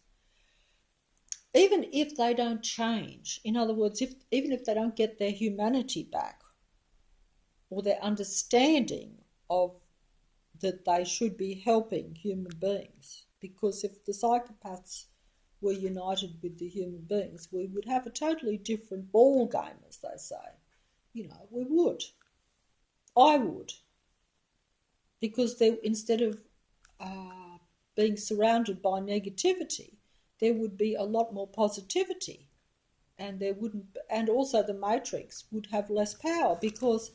Even if they don't change, in other words, even if they don't get their humanity back or their understanding of that they should be helping human beings, because if the psychopaths were united with the human beings, we would have a totally different ball game, as they say. We would. I would. Because instead of being surrounded by negativity, there would be a lot more positivity, and also the matrix would have less power because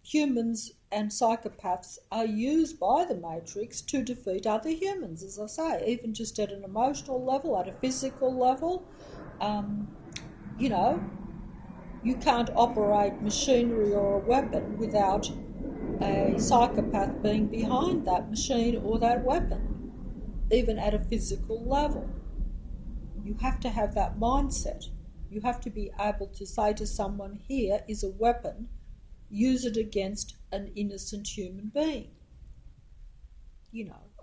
humans and psychopaths are used by the matrix to defeat other humans, as I say, even just at an emotional level, at a physical level. You can't operate machinery or a weapon without a psychopath being behind that machine or that weapon, even at a physical level. You have to have that mindset. You have to be able to say to someone, here is a weapon, use it against an innocent human being.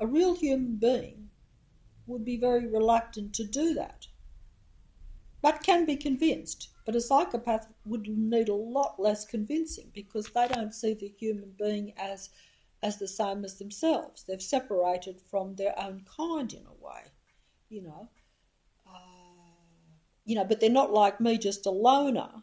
A real human being would be very reluctant to do that, but can be convinced. But a psychopath would need a lot less convincing because they don't see the human being as the same as themselves. They've separated from their own kind in a way, but they're not like me, just a loner.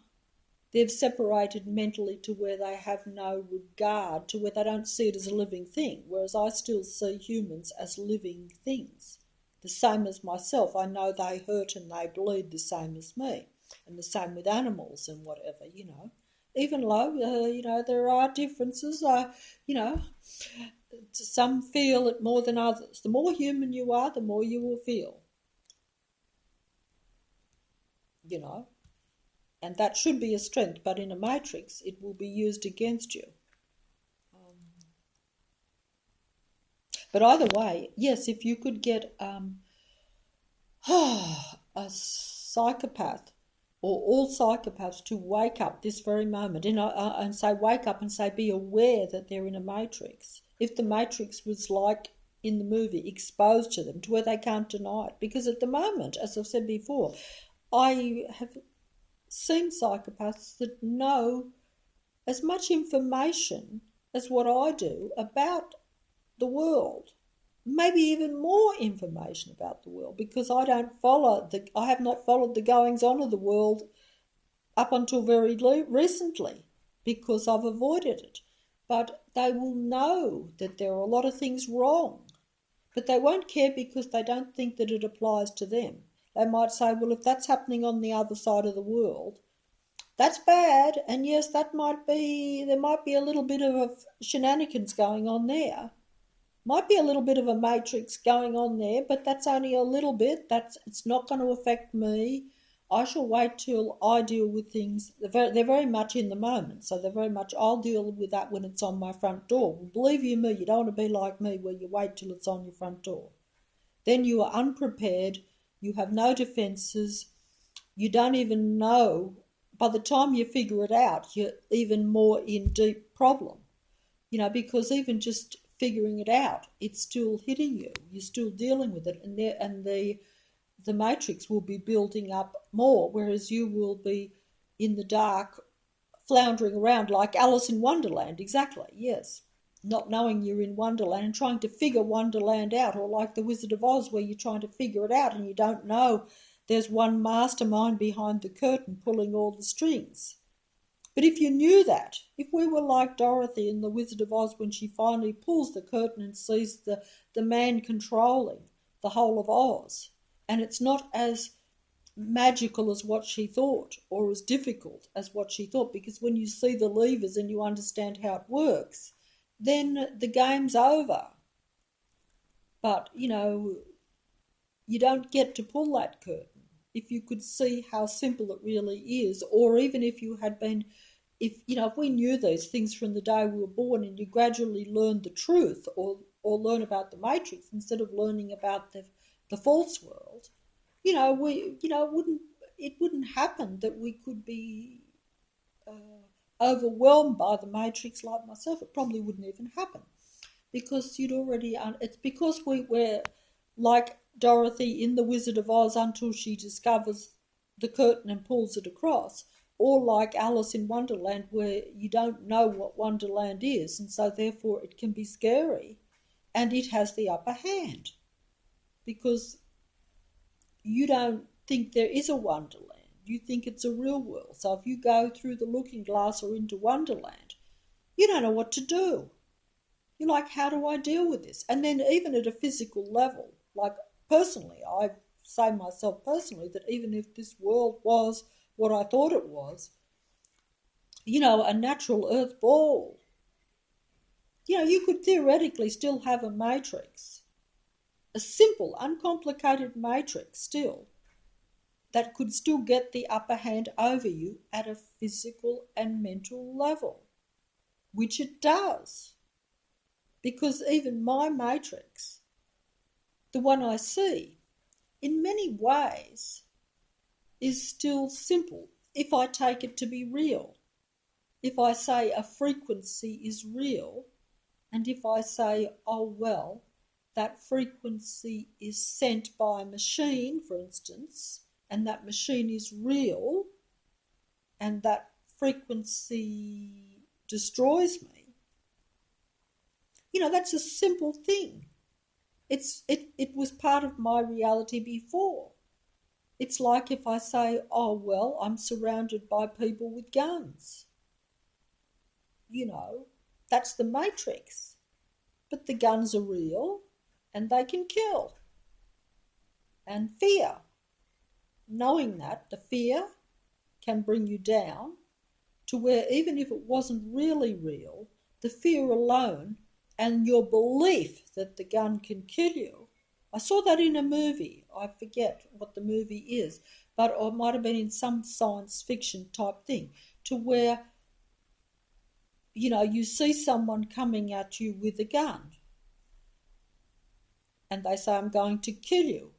They've separated mentally to where they have no regard, to where they don't see it as a living thing, whereas I still see humans as living things. The same as myself. I know they hurt and they bleed the same as me, and the same with animals and whatever, Even though, there are differences, some feel it more than others. The more human you are, the more you will feel, and that should be a strength, but in a matrix, it will be used against you. But either way, yes, if you could get a psychopath or all psychopaths to wake up this very moment and say, wake up and say, be aware that they're in a matrix. If the matrix was like in the movie exposed to them to where they can't deny it. Because at the moment, as I've said before, I have seen psychopaths that know as much information as what I do about the world, maybe even more information about the world, because I have not followed the goings on of the world up until very recently, because I've avoided it. But they will know that there are a lot of things wrong, but they won't care because they don't think that it applies to them. They might say, well, if that's happening on the other side of the world, that's bad, and yes, there might be a little bit of shenanigans going on there. Might be a little bit of a matrix going on there, but that's only a little bit. It's not going to affect me. I shall wait till I deal with things. They're very much in the moment, so they're very much, I'll deal with that when it's on my front door. Well, believe you me, you don't want to be like me where you wait till it's on your front door. Then you are unprepared, you have no defences, you don't even know. By the time you figure it out, you're even more in deep problem. Because even just figuring it out, it's still hitting you. You're still dealing with it, and the matrix will be building up more, whereas you will be in the dark, floundering around like Alice in Wonderland. Exactly, yes. Not knowing you're in Wonderland and trying to figure Wonderland out, or like the Wizard of Oz where you're trying to figure it out and you don't know there's one mastermind behind the curtain pulling all the strings. But if you knew that, if we were like Dorothy in The Wizard of Oz when she finally pulls the curtain and sees the man controlling the whole of Oz, and it's not as magical as what she thought or as difficult as what she thought, because when you see the levers and you understand how it works, then the game's over. But, you don't get to pull that curtain. If you could see how simple it really is, or even if you had been, if we knew these things from the day we were born and you gradually learned the truth or learn about the matrix instead of learning about the false world, it wouldn't happen that we could be overwhelmed by the matrix like myself. It probably wouldn't even happen, because it's because we're like Dorothy in The Wizard of Oz until she discovers the curtain and pulls it across, or like Alice in Wonderland where you don't know what Wonderland is, and so therefore it can be scary, and it has the upper hand because you don't think there is a Wonderland. You think it's a real world. So if you go through the looking glass or into Wonderland, you don't know what to do. You're like, how do I deal with this? And then even at a physical level, like personally, I say myself personally that even if this world was what I thought it was, a natural earth ball, you could theoretically still have a matrix, a simple, uncomplicated matrix still, that could still get the upper hand over you at a physical and mental level, which it does. Because even my matrix, the one I see, in many ways is still simple if I take it to be real. If I say a frequency is real, and if I say, oh well, that frequency is sent by a machine, for instance, and that machine is real, and that frequency destroys me, that's a simple thing. It was part of my reality before. It's like if I say, oh, well, I'm surrounded by people with guns. That's the matrix. But the guns are real and they can kill. And fear. Knowing that, the fear can bring you down to where even if it wasn't really real, the fear alone and your belief that the gun can kill you. I saw that in a movie. I forget what the movie is, but it might have been in some science fiction type thing, to where, you see someone coming at you with a gun and they say, I'm going to kill you.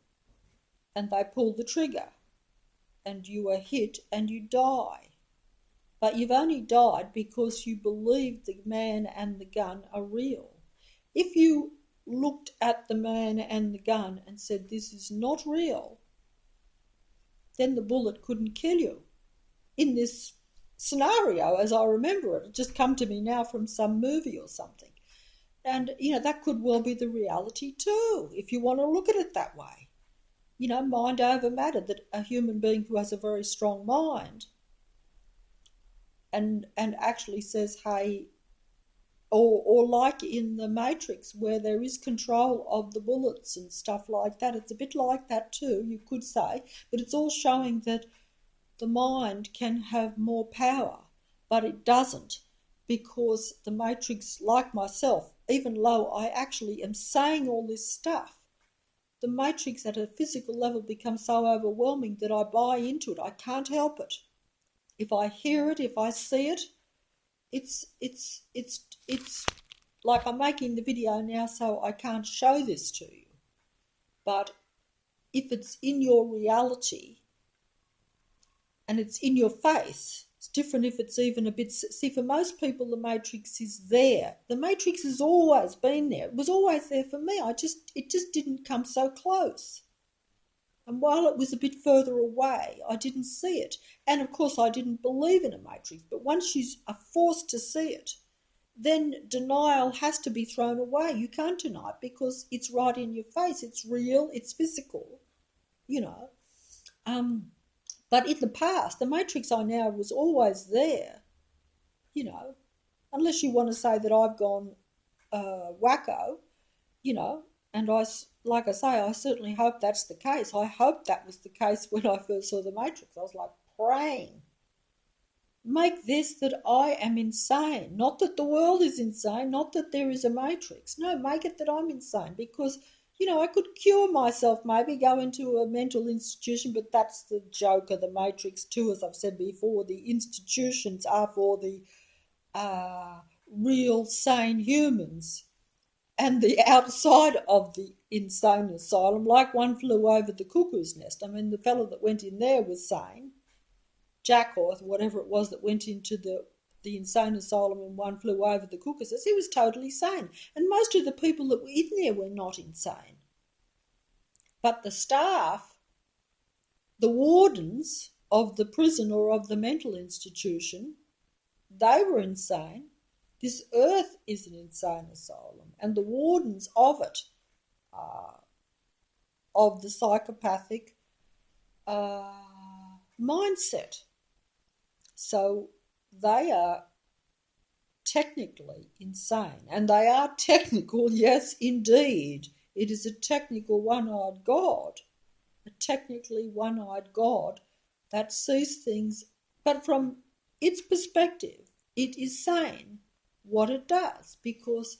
And they pull the trigger and you are hit and you die. But you've only died because you believe the man and the gun are real. If you looked at the man and the gun and said, this is not real, then the bullet couldn't kill you. In this scenario, as I remember it just come to me now from some movie or something. And, that could well be the reality too, if you want to look at it that way. Mind over matter, that a human being who has a very strong mind and actually says, hey, or like in the Matrix where there is control of the bullets and stuff like that, it's a bit like that too, you could say, but it's all showing that the mind can have more power, but it doesn't, because the Matrix, like myself, even though I actually am saying all this stuff, the Matrix at a physical level becomes so overwhelming that I buy into it. I can't help it. If I hear it, if I see it, it's like I'm making the video now so I can't show this to you. But if it's in your reality and it's in your face, it's different if it's even a bit... See, for most people, the Matrix is there. The Matrix has always been there. It was always there for me. It just didn't come so close. And while it was a bit further away, I didn't see it. And of course, I didn't believe in a Matrix. But once you are forced to see it, then denial has to be thrown away. You can't deny it because it's right in your face. It's real. It's physical, But in the past, the Matrix I know was always there, unless you want to say that I've gone wacko, and like I say, I certainly hope that's the case. I hope that was the case when I first saw the Matrix. I was like praying, make this that I am insane, not that the world is insane, not that there is a Matrix. No, make it that I'm insane, because I could cure myself, maybe go into a mental institution, but that's the joke of the Matrix too, as I've said before. The institutions are for the real sane humans, and the outside of the insane asylum, like One Flew Over the Cuckoo's Nest. I mean, the fellow that went in there was sane. Jack, or whatever it was that went into the insane asylum in One Flew Over the Cuckoo's Nest, he was totally sane. And most of the people that were in there were not insane. But the staff, the wardens of the prison or of the mental institution, they were insane. This earth is an insane asylum, and the wardens of it, of the psychopathic mindset. So they are technically insane, and they are technical, yes, indeed. It is a technical one-eyed God, a technically one-eyed God that sees things, but from its perspective, it is sane what it does, because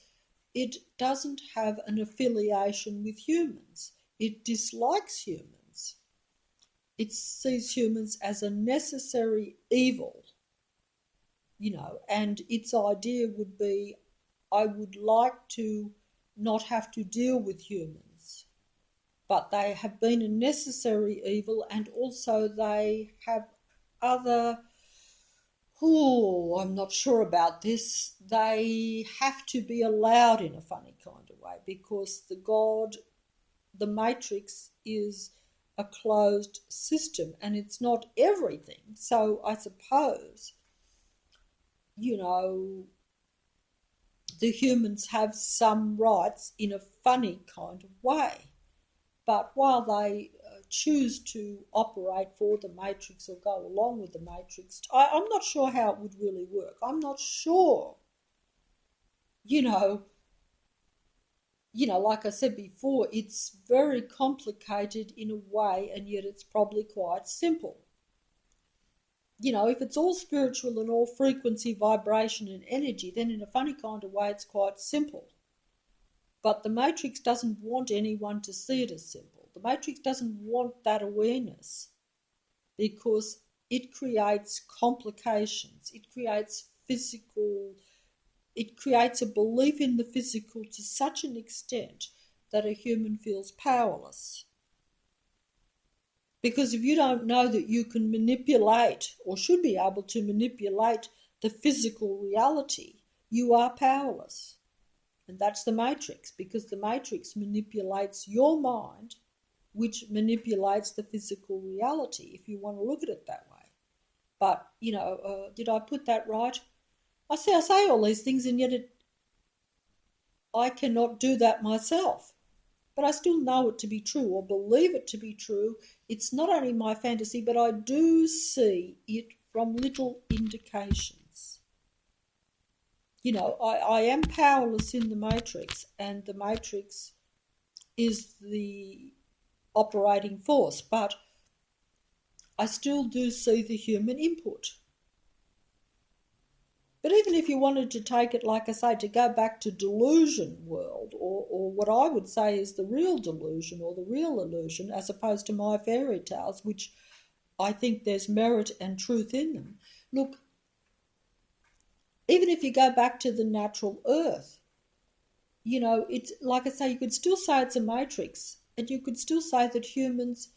it doesn't have an affiliation with humans. It dislikes humans. It sees humans as a necessary evil, and its idea would be, I would like to not have to deal with humans, but they have been a necessary evil, and also they have other... I'm not sure about this. They have to be allowed in a funny kind of way, because the Matrix is a closed system and it's not everything. So I suppose, the humans have some rights in a funny kind of way. But while they choose to operate for the Matrix or go along with the Matrix, I'm not sure how it would really work. I'm not sure. Like I said before, it's very complicated in a way, and yet it's probably quite simple. If it's all spiritual and all frequency, vibration and energy, then in a funny kind of way it's quite simple. But the Matrix doesn't want anyone to see it as simple. The Matrix doesn't want that awareness, because it creates complications. It creates a belief in the physical to such an extent that a human feels powerless. Because if you don't know that you can manipulate, or should be able to manipulate, the physical reality, you are powerless. And that's the matrix, because the matrix manipulates your mind, which manipulates the physical reality, if you want to look at it that way. But, did I put that right? I say all these things, and yet I cannot do that myself. But I still know it to be true, or believe it to be true. It's not only my fantasy, but I do see it from little indications. I am powerless in the matrix, and the matrix is the operating force, but I still do see the human input. But even if you wanted to take it, like I say, to go back to delusion world, or what I would say is the real delusion or the real illusion, as opposed to my fairy tales, which I think there's merit and truth in them. Look, even if you go back to the natural earth, it's like I say, you could still say it's a matrix, and you could still say that humans,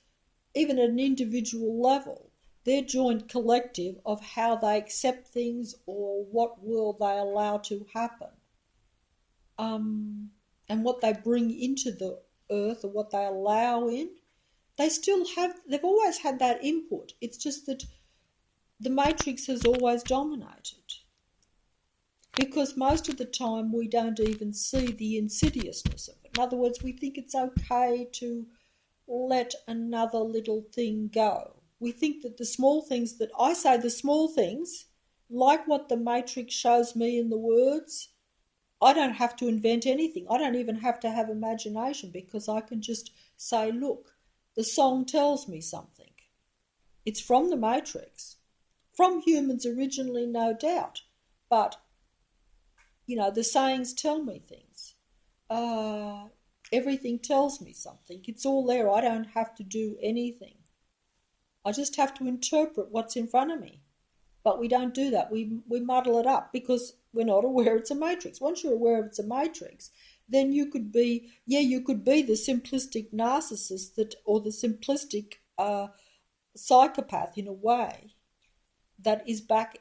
even at an individual level, their joint collective of how they accept things or what will they allow to happen, and what they bring into the earth or what they allow in, they've always had that input. It's just that the matrix has always dominated, because most of the time we don't even see the insidiousness of it. In other words, we think it's okay to let another little thing go. We think that the small things like what the matrix shows me in the words, I don't have to invent anything. I don't even have to have imagination, because I can just say, look, the song tells me something. It's from the matrix, from humans originally, no doubt, but the sayings tell me things. Everything tells me something. It's all there. I don't have to do anything. I just have to interpret what's in front of me. But we don't do that. We muddle it up because we're not aware it's a matrix. Once you're aware it's a matrix, then you could be the simplistic narcissist or the simplistic psychopath, in a way, that is back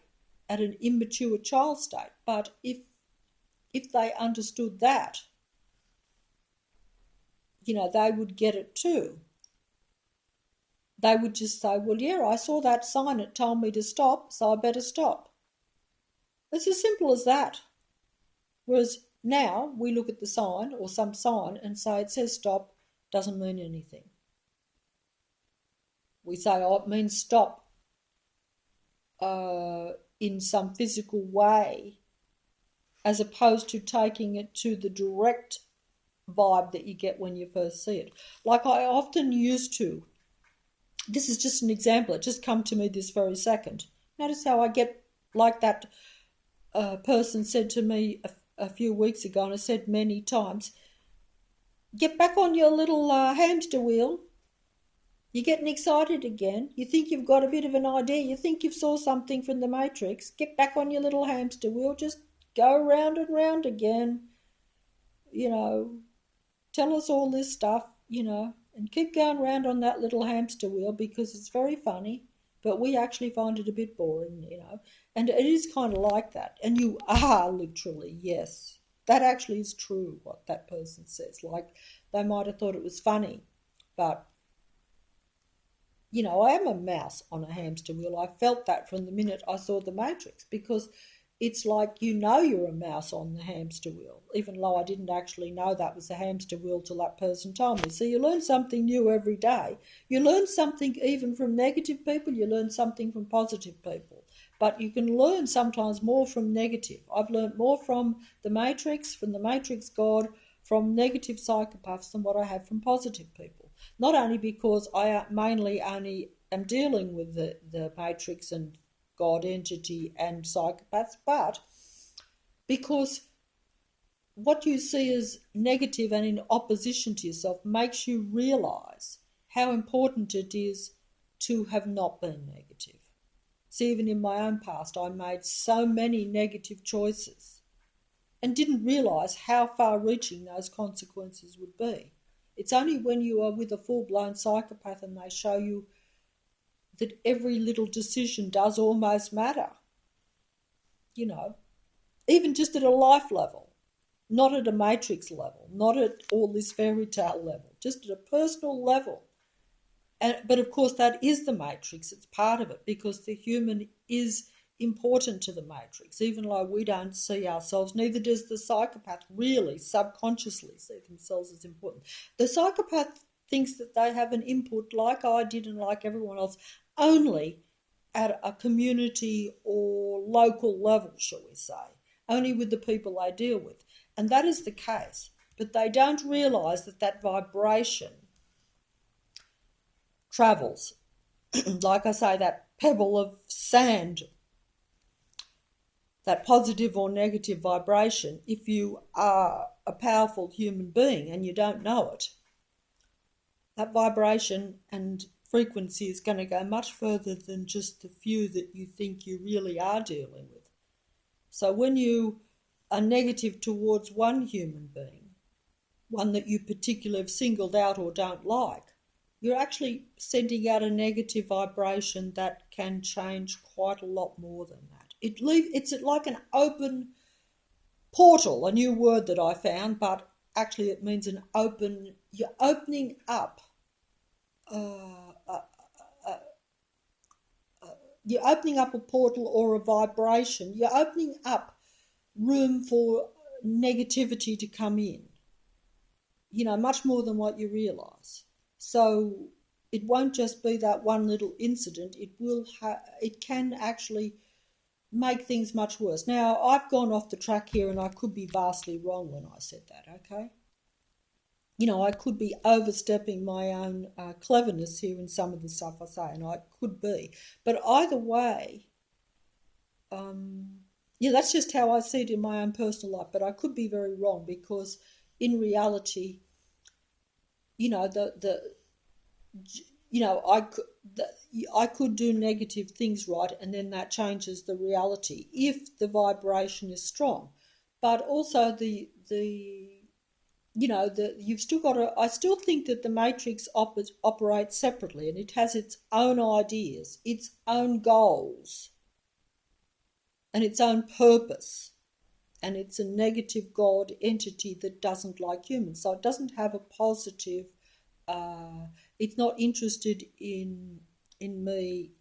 at an immature child state. But if they understood that, they would get it too. They would just say, well, yeah, I saw that sign, it told me to stop, so I better stop. It's as simple as that. Whereas now we look at the sign or some sign and say it says stop, doesn't mean anything. We say, oh, it means stop in some physical way, as opposed to taking it to the direct vibe that you get when you first see it. Like I often used to. This is just an example. It just come to me this very second. Notice how I get like that person said to me a few weeks ago, and I said many times, get back on your little hamster wheel. You're getting excited again. You think you've got a bit of an idea. You think you've saw something from the matrix. Get back on your little hamster wheel. Just go round and round again. Tell us all this stuff, and keep going round on that little hamster wheel, because it's very funny, but we actually find it a bit boring, and it is kind of like that. And you are literally, yes, that actually is true what that person says. Like, they might have thought it was funny, but I am a mouse on a hamster wheel. I felt that from the minute I saw the matrix, because it's like you're a mouse on the hamster wheel, even though I didn't actually know that was a hamster wheel till that person told me. So you learn something new every day. You learn something even from negative people, you learn something from positive people. But you can learn sometimes more from negative. I've learned more from the matrix God, from negative psychopaths than what I have from positive people. Not only because I mainly only am dealing with the matrix and God entity and psychopaths, but because what you see as negative and in opposition to yourself makes you realise how important it is to have not been negative. See, even in my own past, I made so many negative choices and didn't realise how far-reaching those consequences would be. It's only when you are with a full-blown psychopath and they show you that every little decision does almost matter, even just at a life level. not at a matrix level, not at all this fairy tale level, just at a personal level. But of course, that is the matrix. It's part of it because the human is important to the matrix, even though we don't see ourselves. Neither does the psychopath really subconsciously see themselves as important. The psychopath thinks that they have an input, like I did and like everyone else, only at a community or local level, shall we say, only with the people they deal with. And that is the case. But they don't realise that that vibration travels. Like I say, that pebble of sand, that positive or negative vibration, if you are a powerful human being and you don't know it, that vibration and frequency is going to go much further than just the few that you think you really are dealing with. So when you are negative towards one human being, one that you particularly have singled out or don't like, you're actually sending out a negative vibration that can change quite a lot more than that. It's like an open portal, a new word that I found, but actually it means you're opening up you're opening up a portal or a vibration. You're opening up room for negativity to come in, much more than what you realise. So it won't just be that one little incident. It can actually make things much worse. Now, I've gone off the track here and I could be vastly wrong when I said that, okay? I could be overstepping my own cleverness here in some of the stuff I say, and I could be. But either way, that's just how I see it in my own personal life. But I could be very wrong because in reality, I could do negative things, right, and then that changes the reality if the vibration is strong. But also you've still got to. I still think that the matrix operates separately, and it has its own ideas, its own goals, and its own purpose. And it's a negative God entity that doesn't like humans, so it doesn't have a positive. It's not interested in me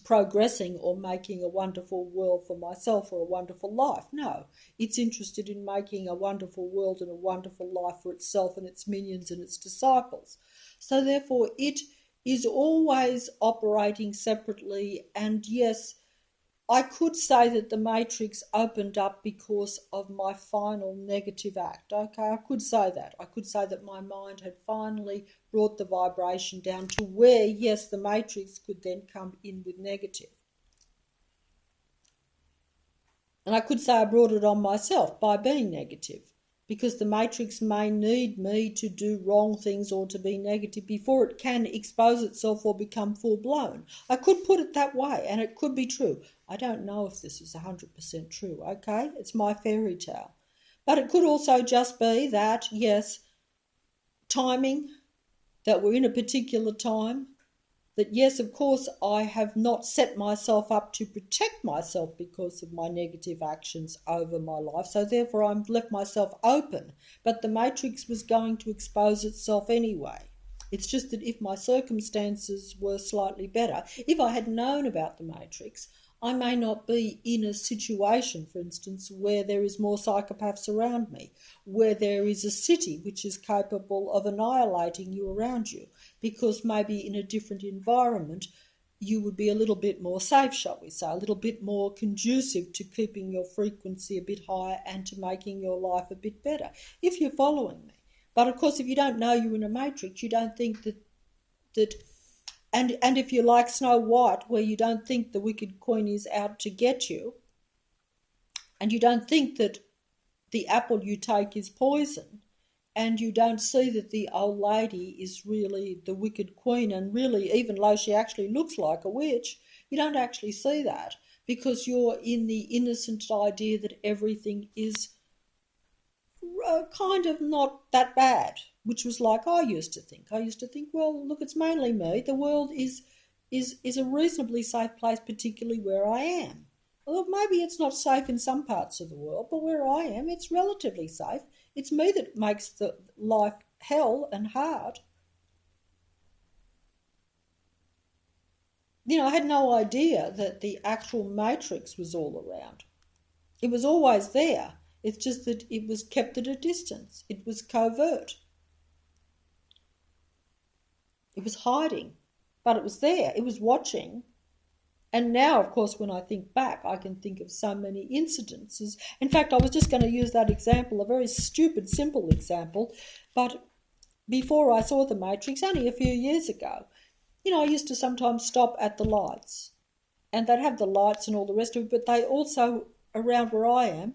progressing or making a wonderful world for myself or a wonderful life. No, it's interested in making a wonderful world and a wonderful life for itself and its minions and its disciples. So therefore it is always operating separately. And yes, I could say that the matrix opened up because of my final negative act. Okay, I could say that. I could say that my mind had finally brought the vibration down to where, yes, the matrix could then come in with negative. And I could say I brought it on myself by being negative, because the matrix may need me to do wrong things or to be negative before it can expose itself or become full-blown. I could put it that way, and it could be true. I don't know if this is 100% true, okay? It's my fairy tale. But it could also just be that, yes, timing, that we're in a particular time, that yes, of course, I have not set myself up to protect myself because of my negative actions over my life, so therefore I've left myself open. But the matrix was going to expose itself anyway. It's just that if my circumstances were slightly better, if I had known about the matrix, I may not be in a situation, for instance, where there is more psychopaths around me, where there is a city which is capable of annihilating you around you, because maybe in a different environment you would be a little bit more safe, shall we say, a little bit more conducive to keeping your frequency a bit higher and to making your life a bit better, if you're following me. But of course, if you don't know you're in a matrix, you don't think that and if you're like Snow White, where you don't think the wicked queen is out to get you, and you don't think that the apple you take is poison, and you don't see that the old lady is really the wicked queen, and really, even though she actually looks like a witch, you don't actually see that because you're in the innocent idea that everything is kind of not that bad, which was like I used to think. I used to think, well, look, it's mainly me. The world is a reasonably safe place, particularly where I am. Well, maybe it's not safe in some parts of the world, but where I am, it's relatively safe. It's me that makes the life hell and hard. I had no idea that the actual matrix was all around. It was always there. It's just that it was kept at a distance. It was covert. It was hiding, but it was there. It was watching. And now, of course, when I think back, I can think of so many incidences. In fact, I was just going to use that example, a very stupid, simple example. But before I saw The Matrix, only a few years ago, I used to sometimes stop at the lights. And they'd have the lights and all the rest of it, but they also, around where I am,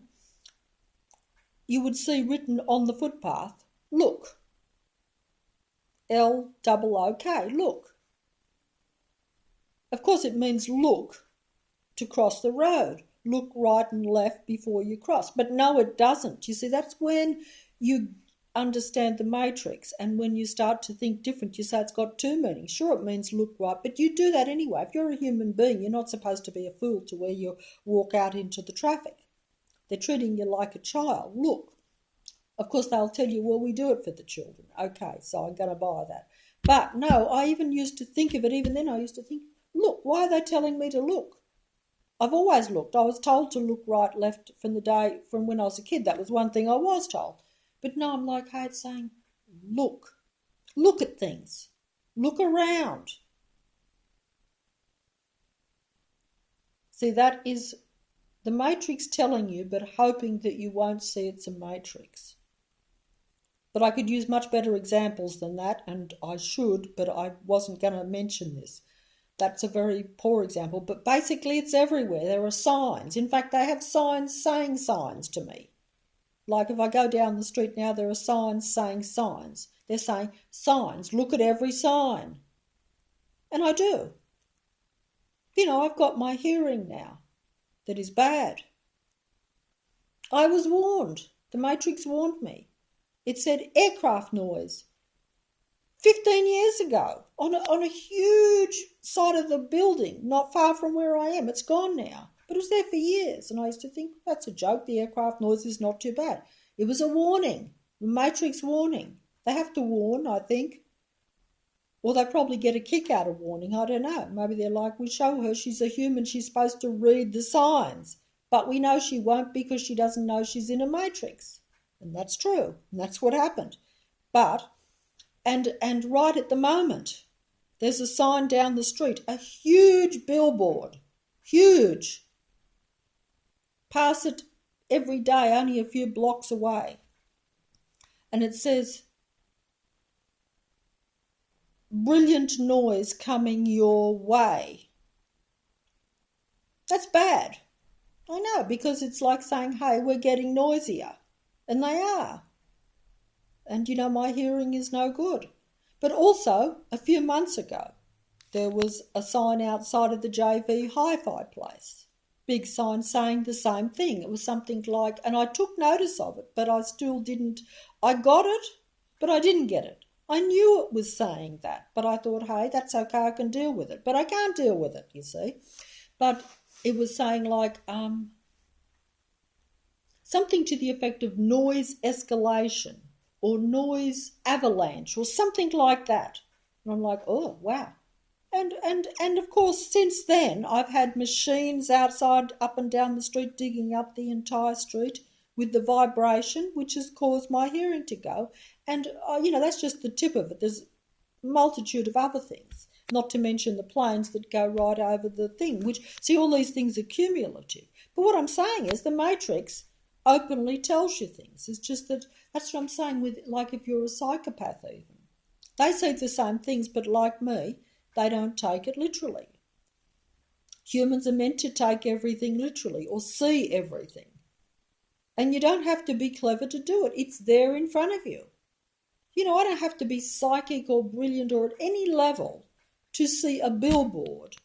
you would see written on the footpath, look. LOOK, look. Of course, it means look to cross the road. Look right and left before you cross. But no, it doesn't. You see, that's when you understand the matrix, and when you start to think different, you say it's got two meanings. Sure, it means look right, but you do that anyway. If you're a human being, you're not supposed to be a fool to where you walk out into the traffic. They're treating you like a child. Look. Of course, they'll tell you, well, we do it for the children. Okay, so I'm going to buy that. But no, I even used to think of it, even then I used to think, look, why are they telling me to look? I've always looked. I was told to look right, left from when I was a kid. That was one thing I was told. But no, I'm like, hey, it's saying, look. Look at things. Look around. See, that is the matrix telling you, but hoping that you won't see it's a matrix. But I could use much better examples than that, and I should, but I wasn't going to mention this. That's a very poor example, but basically it's everywhere. There are signs. In fact, they have signs saying signs to me. Like if I go down the street now, there are signs saying signs. They're saying signs, look at every sign. And I do. I've got my hearing now that is bad. I was warned. The Matrix warned me. It said aircraft noise 15 years ago on a huge side of the building, not far from where I am. It's gone now, but it was there for years. And I used to think, that's a joke. The aircraft noise is not too bad. It was a warning, a Matrix warning. They have to warn, I think. Or they probably get a kick out of warning. I don't know. Maybe they're like, we show her she's a human. She's supposed to read the signs. But we know she won't because she doesn't know she's in a matrix. And that's true. And that's what happened. But, and right at the moment, there's a sign down the street, a huge billboard, huge. Pass it every day, only a few blocks away. And it says, brilliant noise coming your way. That's bad. I know, because it's like saying, hey, we're getting noisier. And they are. And my hearing is no good. But also, a few months ago, there was a sign outside of the JV Hi-Fi place. Big sign saying the same thing. It was something like, and I took notice of it, but I still didn't. I got it, but I didn't get it. I knew it was saying that, but I thought, hey, that's okay, I can deal with it. But I can't deal with it, you see. But it was saying like something to the effect of noise escalation or noise avalanche or something like that. And I'm like, oh, wow. And of course, since then, I've had machines outside up and down the street digging up the entire street with the vibration, which has caused my hearing to go. And, that's just the tip of it. There's a multitude of other things, not to mention the planes that go right over the thing, which, see, all these things are cumulative. But what I'm saying is the Matrix openly tells you things. It's just that's what I'm saying with, like, if you're a psychopath even. They say the same things, but like me, they don't take it literally. Humans are meant to take everything literally or see everything. And you don't have to be clever to do it. It's there in front of you. I don't have to be psychic or brilliant or at any level to see a billboard,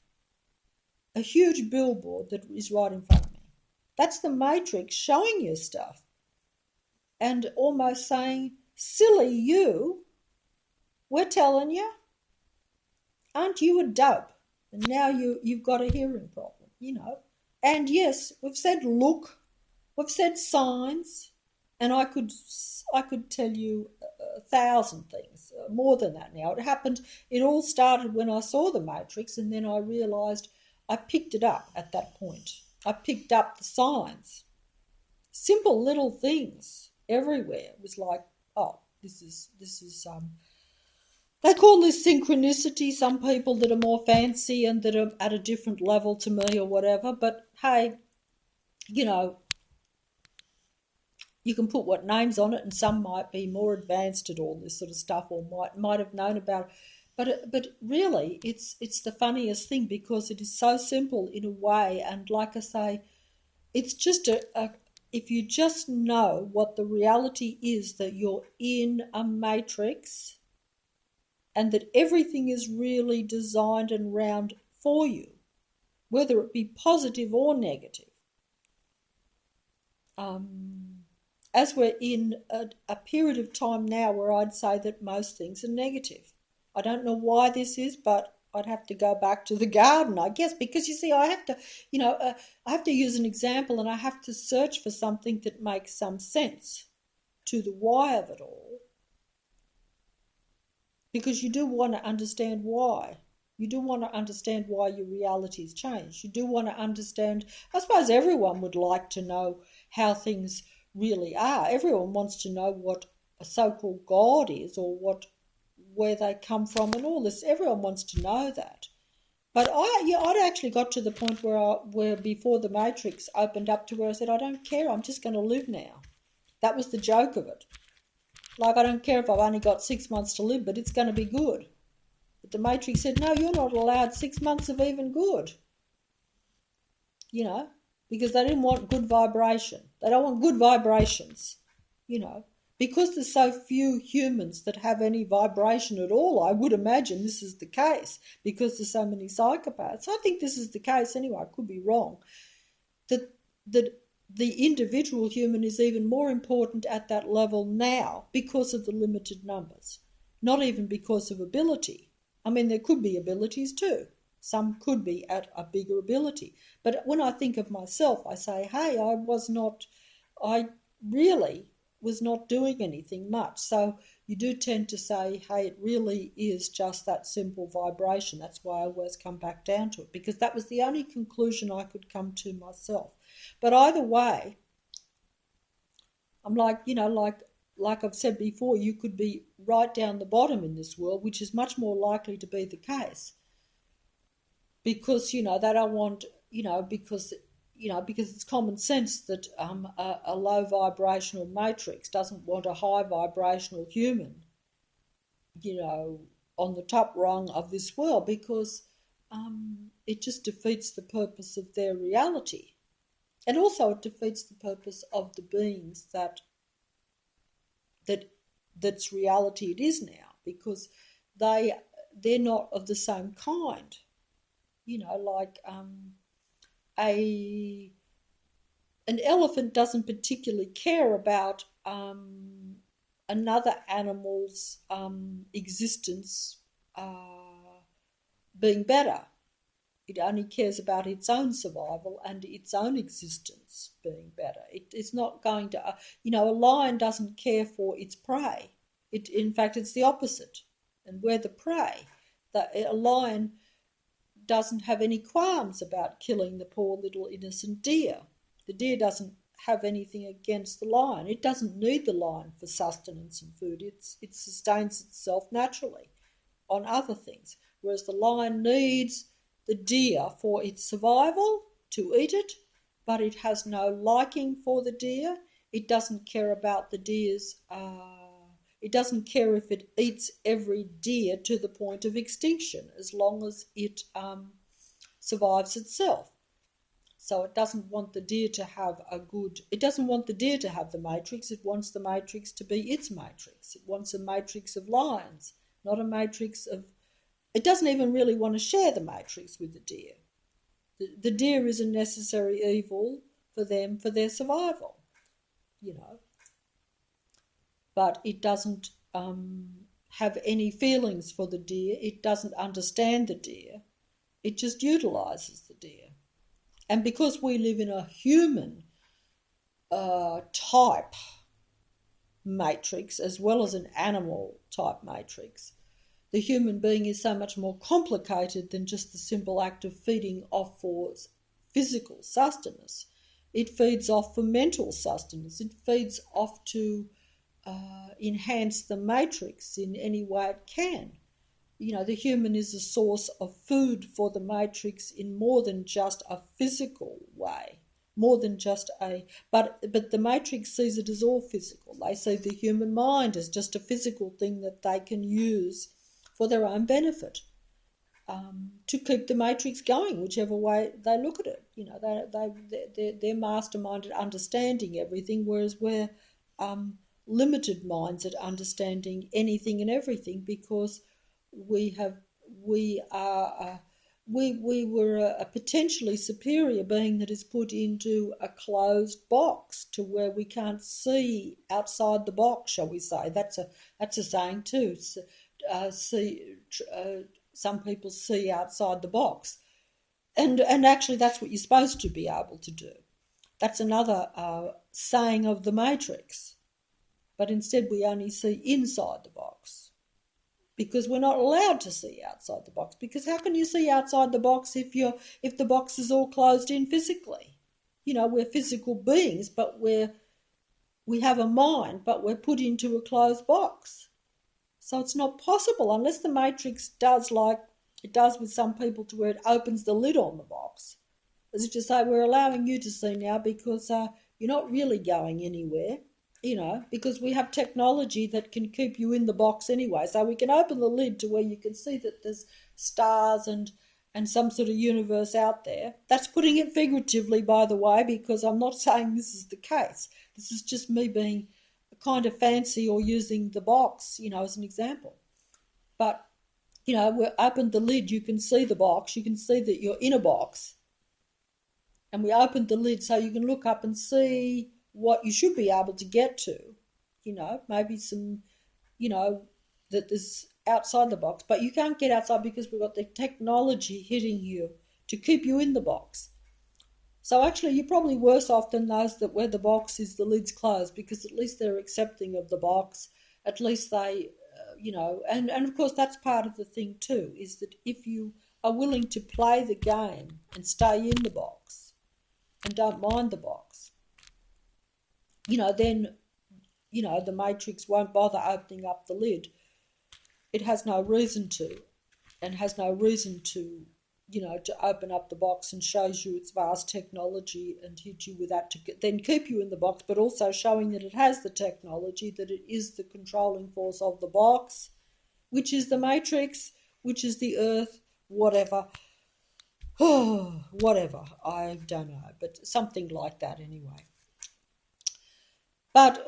a huge billboard that is right in front of me. That's the Matrix showing you stuff and almost saying, silly you, we're telling you, aren't you a dope? And now you've got a hearing problem, And yes, we've said look, we've said signs, and I could tell you a thousand things, more than that now. It happened, it all started when I saw the Matrix, and then I realised I picked it up at that point. I picked up the signs. Simple little things everywhere. It was like, oh, this is they call this synchronicity, some people that are more fancy and that are at a different level to me or whatever. But hey, you know, you can put what names on it, and some might be more advanced at all this sort of stuff, or might have known about it. But really, it's the funniest thing, because it is so simple in a way, and like I say, it's just a if you just know what the reality is, that you're in a matrix, and that everything is really designed and round for you, whether it be positive or negative. As we're in a period of time now where I'd say that most things are negative. I don't know why this is, but I'd have to go back to the garden, I guess, because you see, I have to, I have to use an example, and I have to search for something that makes some sense to the why of it all. Because you do want to understand why. You do want to understand why your reality's changed. You do want to understand, I suppose everyone would like to know how things really are. Everyone wants to know what a so-called God is, or where they come from and all this. Everyone wants to know that. But I'd actually got to the point where before the Matrix opened up, to where I said, I don't care, I'm just going to live now. That was the joke of it. Like, I don't care if I've only got 6 months to live, but it's going to be good. But the Matrix said, no, you're not allowed 6 months of even good. Because they didn't want good vibration. They don't want good vibrations, Because there's so few humans that have any vibration at all, I would imagine this is the case, because there's so many psychopaths. I think this is the case anyway, I could be wrong, that the individual human is even more important at that level now because of the limited numbers, not even because of ability. I mean, there could be abilities too. Some could be at a bigger ability. But when I think of myself, I say, hey, I really was not doing anything much. So you do tend to say, hey, it really is just that simple vibration. That's why I always come back down to it, because that was the only conclusion I could come to myself. But either way, I'm like I've said before, you could be right down the bottom in this world, which is much more likely to be the case. Because, they don't want, because it's common sense that a low vibrational matrix doesn't want a high vibrational human, on the top rung of this world, because it just defeats the purpose of their reality. And also it defeats the purpose of the beings that's reality it is now, because they're not of the same kind. Like an elephant doesn't particularly care about another animal's existence being better. It only cares about its own survival and its own existence being better. It's not going to, a lion doesn't care for its prey. In fact, it's the opposite. And we're the prey. A lion doesn't have any qualms about killing the poor little innocent deer. The deer doesn't have anything against the lion. It doesn't need the lion for sustenance and food. It sustains itself naturally on other things. Whereas the lion needs the deer for its survival, to eat it, but it has no liking for the deer. It doesn't care about the deer's, it doesn't care if it eats every deer to the point of extinction, as long as it survives itself. So it doesn't want the deer to have it doesn't want the deer to have the matrix. It wants the matrix to be its matrix. It wants a matrix of lions, not a matrix of, it doesn't even really want to share the matrix with the deer. The deer is a necessary evil for them, for their survival, But it doesn't have any feelings for the deer. It doesn't understand the deer. It just utilises the deer. And because we live in a human type matrix as well as an animal type matrix, the human being is so much more complicated than just the simple act of feeding off for physical sustenance. It feeds off for mental sustenance. It feeds off to enhance the matrix in any way it can. The human is a source of food for the matrix in more than just a physical way, more than just but the matrix sees it as all physical. They see the human mind as just a physical thing that they can use for their own benefit, to keep the matrix going, whichever way they look at it. They're mastermind at understanding everything, whereas we're limited minds at understanding anything and everything, because we were a potentially superior being that is put into a closed box to where we can't see outside the box, shall we say. That's a saying too. Some people see outside the box, and actually that's what you're supposed to be able to do. That's another saying of the Matrix. But instead we only see inside the box, because we're not allowed to see outside the box. Because how can you see outside the box if the box is all closed in physically? We're physical beings, but we have a mind, but we're put into a closed box. So it's not possible unless the Matrix does like it does with some people, to where it opens the lid on the box, as if to say, we're allowing you to see now because you're not really going anywhere. Because we have technology that can keep you in the box anyway. So we can open the lid to where you can see that there's stars and some sort of universe out there. That's putting it figuratively, by the way, because I'm not saying this is the case. This is just me being kind of fancy or using the box, as an example. But, we opened the lid, you can see the box, you can see that you're in a box. And we opened the lid so you can look up and see what you should be able to get to, maybe some, that is outside the box. But you can't get outside because we've got the technology hitting you to keep you in the box. So actually you're probably worse off than those that where the box is, the lid's closed, because at least they're accepting of the box. At least they, and of course that's part of the thing too, is that if you are willing to play the game and stay in the box and don't mind the box, then, the Matrix won't bother opening up the lid. It has no reason to, and has no reason to, to open up the box and shows you its vast technology and hit you with that to then keep you in the box, but also showing that it has the technology, that it is the controlling force of the box, which is the Matrix, which is the Earth, whatever. Whatever, I don't know, but something like that anyway. But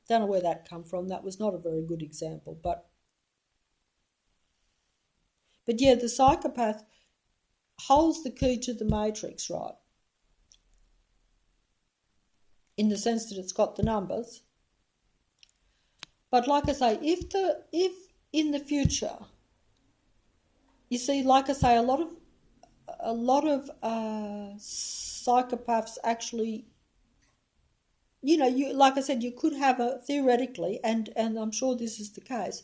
don't know where that come from. That was not a very good example, but yeah, the psychopath holds the key to the Matrix, right? In the sense that it's got the numbers. But like I say, if in the future, you see, like I say, a lot of psychopaths actually, like I said, you could have theoretically, and I'm sure this is the case,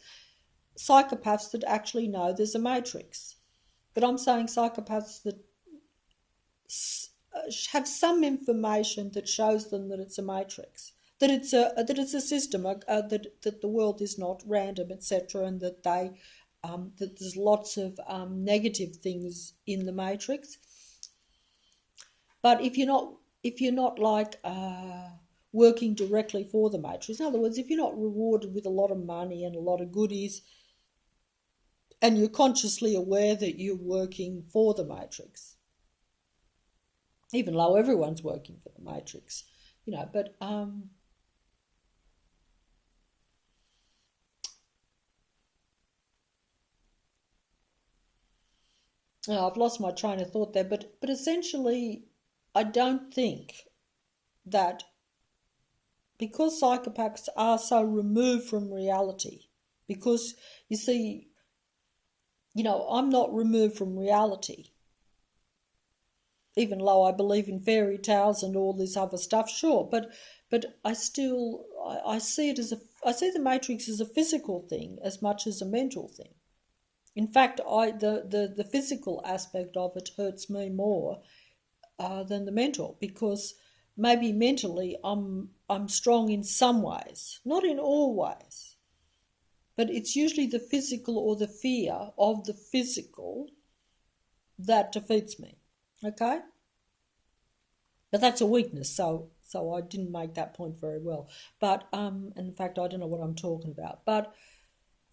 psychopaths that actually know there's a Matrix. But I'm saying psychopaths that have some information that shows them that it's a Matrix, that it's a system, that the world is not random, etc., and that that there's lots of negative things in the Matrix. But if you're not like working directly for the Matrix, in other words, if you're not rewarded with a lot of money and a lot of goodies, and you're consciously aware that you're working for the Matrix, even though everyone's working for the Matrix, but I've lost my train of thought there, but essentially I don't think that because psychopaths are so removed from reality, because you see, I'm not removed from reality. even though I believe in fairy tales and all this other stuff, sure, but I still I see it as I see the Matrix as a physical thing as much as a mental thing. In fact, the physical aspect of it hurts me more than the mental, because maybe mentally I'm strong in some ways, not in all ways, but it's usually the physical or the fear of the physical that defeats me. Okay, but that's a weakness, so I didn't make that point very well. But in fact, I don't know what I'm talking about. But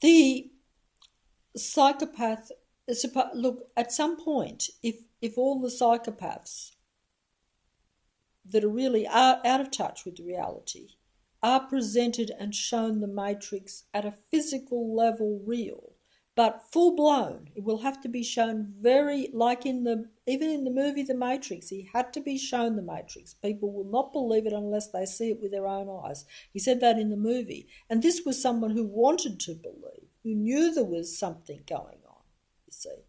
the psychopath, look, at some point, if all the psychopaths that are really out of touch with reality are presented and shown the Matrix at a physical level real, but full blown, it will have to be shown very, like even in the movie The Matrix, he had to be shown the Matrix. People will not believe it unless they see it with their own eyes. He said that in the movie. And this was someone who wanted to believe, who knew there was something going on, you see.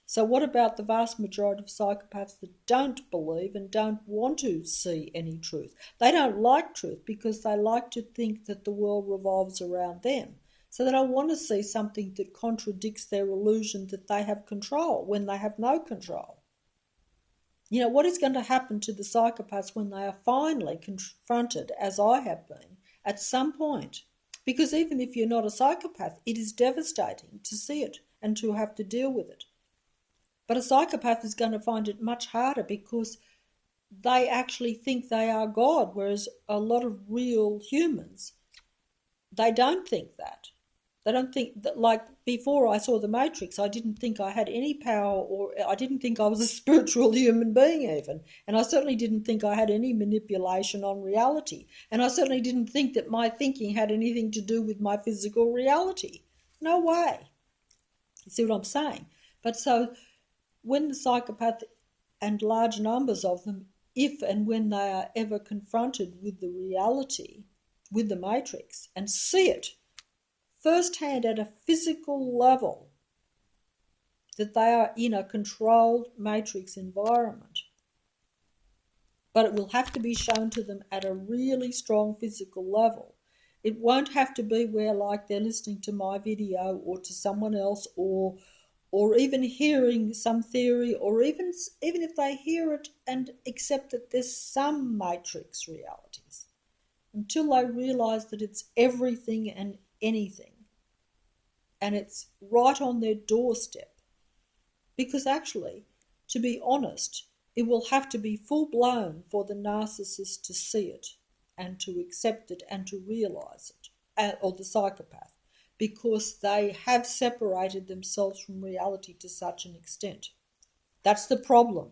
So what about the vast majority of psychopaths that don't believe and don't want to see any truth? They don't like truth because they like to think that the world revolves around them. So they don't want to see something that contradicts their illusion that they have control when they have no control. You know, what is going to happen to the psychopaths when they are finally confronted, as I have been, at some point? Because even if you're not a psychopath, it is devastating to see it and to have to deal with it. But a psychopath is going to find it much harder because they actually think they are God, whereas a lot of real humans, they don't think that. They don't think that, like before I saw The Matrix, I didn't think I had any power, or I didn't think I was a spiritual human being even. And I certainly didn't think I had any manipulation on reality. And I certainly didn't think that my thinking had anything to do with my physical reality. No way. You see what I'm saying? But so when the psychopath, and large numbers of them, if and when they are ever confronted with the reality, with the Matrix, and see it firsthand at a physical level, that they are in a controlled Matrix environment, but it will have to be shown to them at a really strong physical level. It won't have to be where, like, they're listening to my video or to someone else, or even hearing some theory, or even if they hear it and accept that there's some Matrix realities, until they realise that it's everything and anything, and it's right on their doorstep. Because actually, to be honest, it will have to be full-blown for the narcissist to see it and to accept it and to realise it, or the psychopath, because they have separated themselves from reality to such an extent. That's the problem.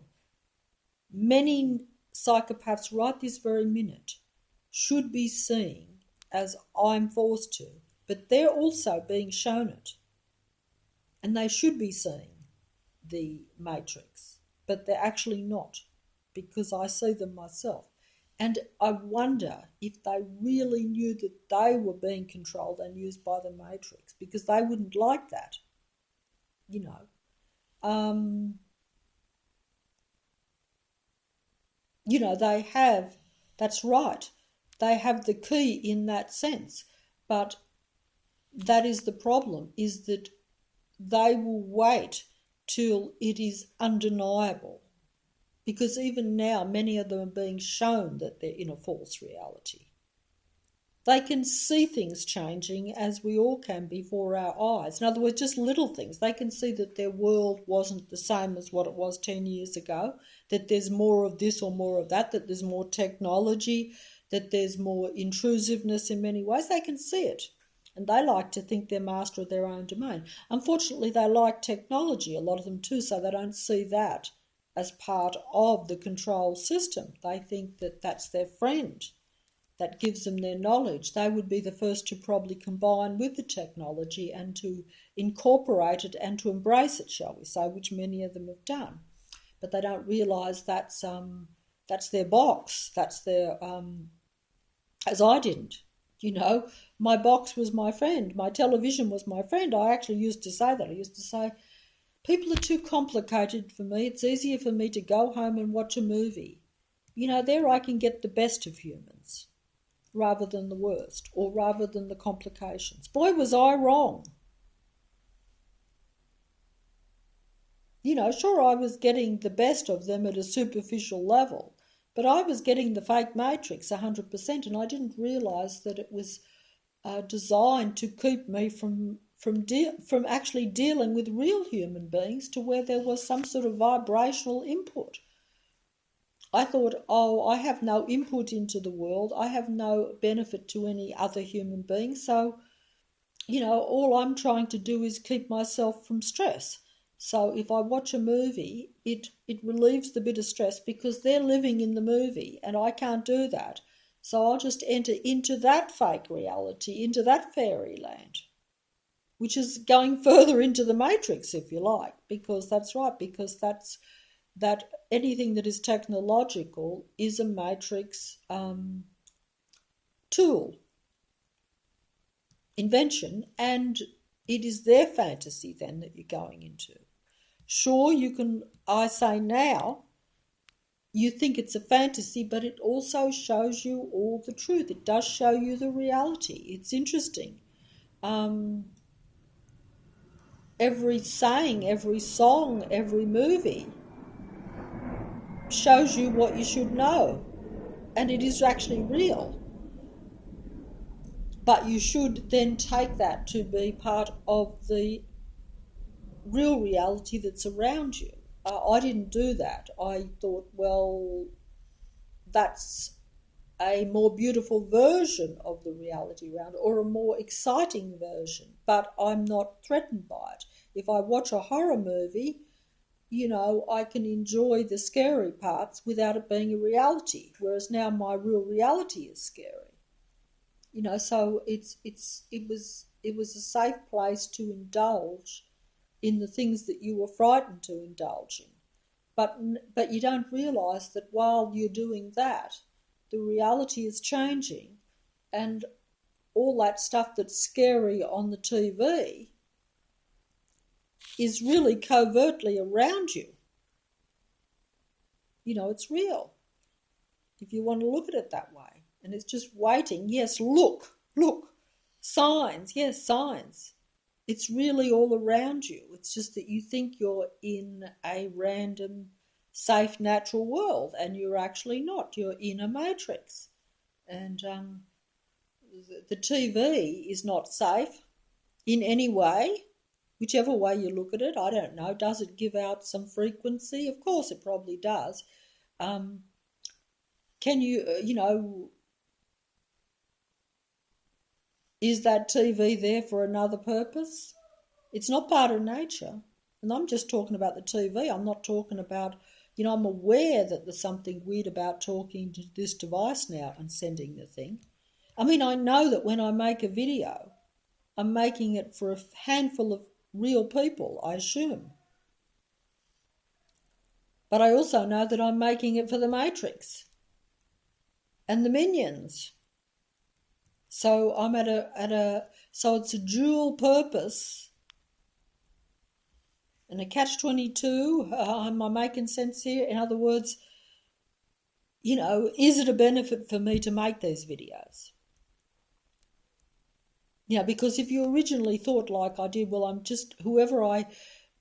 Many psychopaths right this very minute should be seeing, as I'm forced to, but they're also being shown it. And they should be seeing the Matrix, but they're actually not, because I see them myself. And I wonder if they really knew that they were being controlled and used by the Matrix, because they wouldn't like that, you know. They have, that's right, they have the key in that sense, but that is the problem, is that they will wait till it is undeniable. Because even now, many of them are being shown that they're in a false reality. They can see things changing, as we all can, before our eyes. In other words, just little things. They can see that their world wasn't the same as what it was 10 years ago, that there's more of this or more of that there's more technology, that there's more intrusiveness in many ways. They can see it. And they like to think they're master of their own domain. Unfortunately, they like technology, a lot of them too, so they don't see that as part of the control system. They think that that's their friend, that gives them their knowledge. They would be the first to probably combine with the technology and to incorporate it and to embrace it, shall we say, which many of them have done. But they don't realise that's their box. That's their, as I didn't. My box was my friend. My television was my friend. I actually used to say that. I used to say, People are too complicated for me. It's easier for me to go home and watch a movie. There I can get the best of humans rather than the worst, or rather than the complications. Boy, was I wrong. Sure, I was getting the best of them at a superficial level, but I was getting the fake matrix 100%, and I didn't realise that it was designed to keep me from actually dealing with real human beings, to where there was some sort of vibrational input. I thought, oh, I have no input into the world. I have no benefit to any other human being. So, all I'm trying to do is keep myself from stress. So if I watch a movie, it relieves the bit of stress because they're living in the movie and I can't do that. So I'll just enter into that fake reality, into that fairyland, which is going further into the matrix, if you like, because that's right, because that anything that is technological is a matrix tool, invention, and it is their fantasy then that you're going into. Sure, I say now, you think it's a fantasy, but it also shows you all the truth. It does show you the reality. It's interesting. Every saying, every song, every movie shows you what you should know, and it is actually real. But you should then take that to be part of the real reality that's around you. I didn't do that. I thought, well, that's a more beautiful version of the reality around, or a more exciting version, but I'm not threatened by it. If I watch a horror movie, I can enjoy the scary parts without it being a reality, whereas now my real reality is scary. So it was a safe place to indulge in the things that you were frightened to indulge in. But you don't realise that while you're doing that, the reality is changing, and all that stuff that's scary on the TV is really covertly around you. It's real, if you want to look at it that way. And it's just waiting. Yes, look, signs, yes, signs. It's really all around you. It's just that you think you're in a random, safe, natural world, and you're actually not. You're in a matrix. And the TV is not safe in any way, whichever way you look at it. I don't know. Does it give out some frequency? Of course it probably does. Can you, is that TV there for another purpose? It's not part of nature. And I'm just talking about the TV. I'm not talking about, I'm aware that there's something weird about talking to this device now and sending the thing. I mean, I know that when I make a video, I'm making it for a handful of real people, I assume. But I also know that I'm making it for the Matrix and the minions. So I'm so it's a dual purpose and a catch-22. Am I making sense here? In other words, is it a benefit for me to make these videos? Because if you originally thought like I did, well, whoever I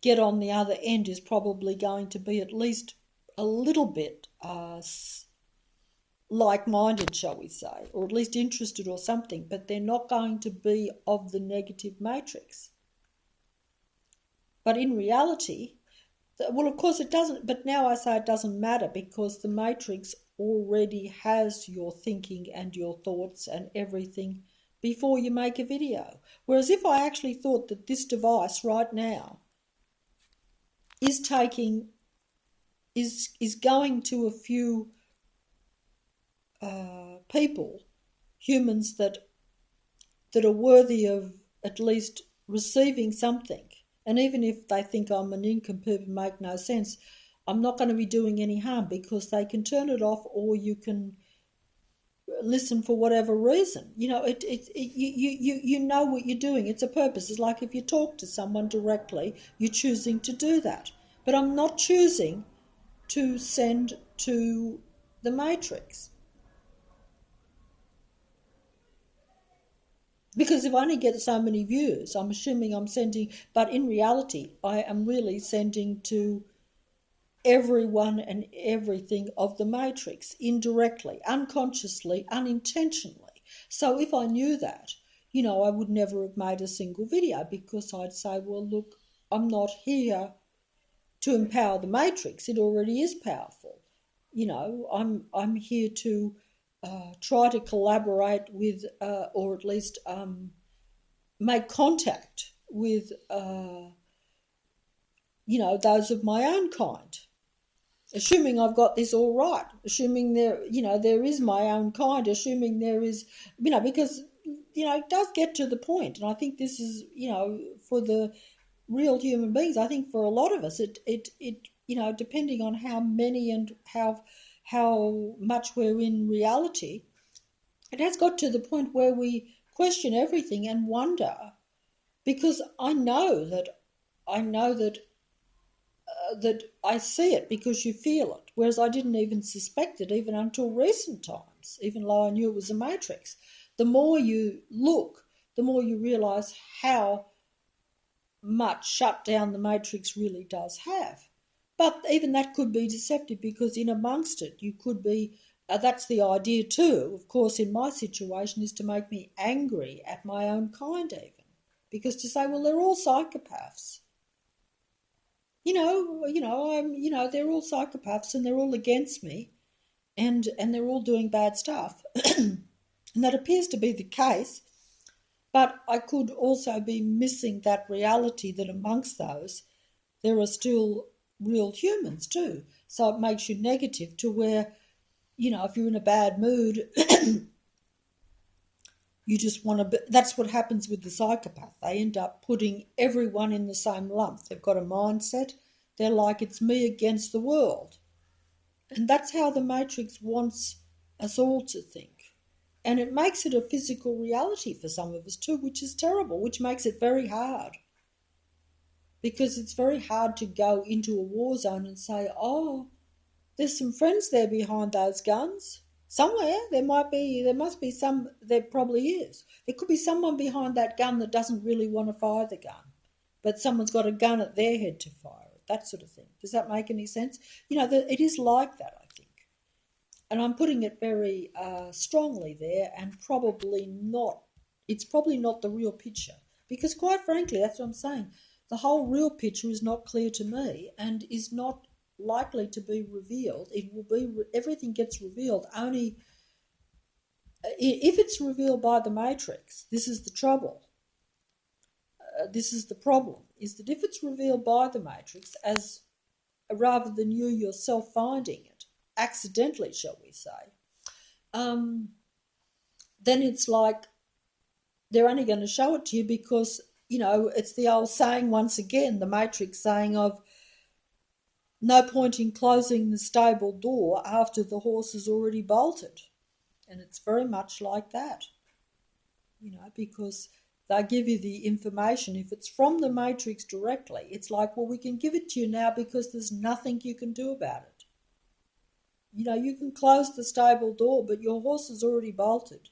get on the other end is probably going to be at least a little bit like-minded, shall we say, or at least interested or something, but they're not going to be of the negative matrix. But in reality, well, of course it doesn't, but now I say it doesn't matter, because the matrix already has your thinking and your thoughts and everything before you make a video. Whereas if I actually thought that this device right now is going to a few people, humans that are worthy of at least receiving something, and even if they think I'm an nincompoop and make no sense, I'm not going to be doing any harm, because they can turn it off, or you can listen for whatever reason. You know what you're doing. It's a purpose. It's like if you talk to someone directly, you're choosing to do that. But I'm not choosing to send to the matrix. Because if I only get so many views, I'm assuming I'm sending, but in reality, I am really sending to everyone and everything of the matrix, indirectly, unconsciously, unintentionally. So if I knew that, I would never have made a single video, because I'd say, well, look, I'm not here to empower the matrix. It already is powerful. I'm here to try to collaborate with, or at least make contact with, those of my own kind. Assuming I've got this all right, assuming there is my own kind, assuming there is, because, it does get to the point, and I think this is, for the real human beings, I think for a lot of us, it depending on how many and how much we're in reality, it has got to the point where we question everything and wonder, because I know that that I see it, because you feel it, whereas I didn't even suspect it even until recent times, even though I knew it was a matrix. The more you look, the more you realise how much shutdown the matrix really does have. But even that could be deceptive, because in amongst it you could be, that's the idea too, of course, in my situation, is to make me angry at my own kind even. Because to say, well, they're all psychopaths. They're all psychopaths and they're all against me, and they're all doing bad stuff. And that appears to be the case, but I could also be missing that reality that amongst those, there are still real humans too. So it makes you negative to where, if you're in a bad mood, you just want to, that's what happens with the psychopath. They end up putting everyone in the same lump. They've got a mindset. They're like, it's me against the world. And that's how the matrix wants us all to think. And it makes it a physical reality for some of us too, which is terrible, which makes it very hard. Because it's very hard to go into a war zone and say, oh, there's some friends there behind those guns. Somewhere there must be some, there probably is. There could be someone behind that gun that doesn't really want to fire the gun, but someone's got a gun at their head to fire it, that sort of thing. Does that make any sense? It is like that, I think. And I'm putting it very strongly there, and it's probably not the real picture. Because quite frankly, that's what I'm saying. The whole real picture is not clear to me and is not likely to be revealed. It will be, everything gets revealed only if it's revealed by the matrix. This is the trouble. This is the problem, is that if it's revealed by the matrix, as rather than you yourself finding it accidentally, shall we say, then it's like they're only going to show it to you because, it's the old saying, once again, the matrix saying of, no point in closing the stable door after the horse is already bolted. And it's very much like that, because they give you the information. If it's from the matrix directly, it's like, well, we can give it to you now because there's nothing you can do about it. You can close the stable door, but your horse is already bolted.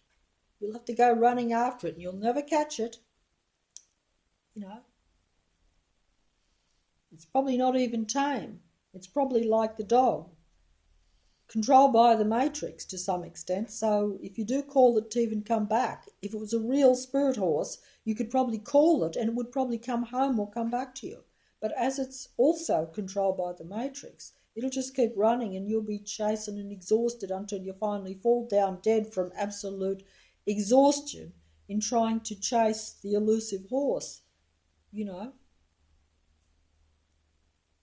You'll have to go running after it and you'll never catch it. It's probably not even tame. It's probably like the dog, controlled by the matrix to some extent. So if you do call it to even come back, if it was a real spirit horse, you could probably call it and it would probably come home or come back to you. But as it's also controlled by the matrix, it'll just keep running and you'll be chasing and exhausted until you finally fall down dead from absolute exhaustion in trying to chase the elusive horse,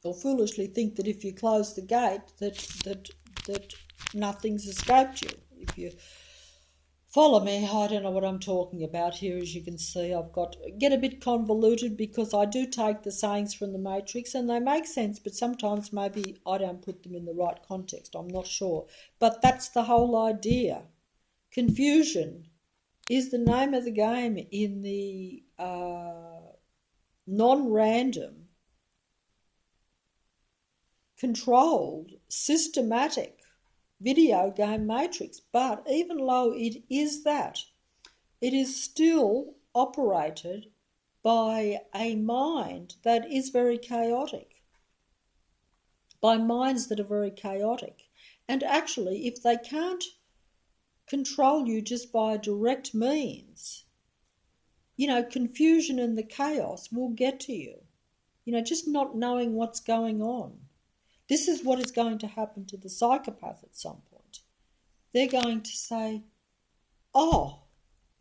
Or foolishly think that if you close the gate that nothing's escaped you. If you follow me, I don't know what I'm talking about here. As you can see, get a bit convoluted because I do take the sayings from the matrix and they make sense, but sometimes maybe I don't put them in the right context. I'm not sure. But that's the whole idea. Confusion is the name of the game in the non-random, controlled, systematic video game matrix. But even though it is that, it is still operated by a mind that is very chaotic, by minds that are very chaotic. And actually, if they can't control you just by direct means, confusion and the chaos will get to you. Just not knowing what's going on. This is what is going to happen to the psychopath at some point. They're going to say, oh,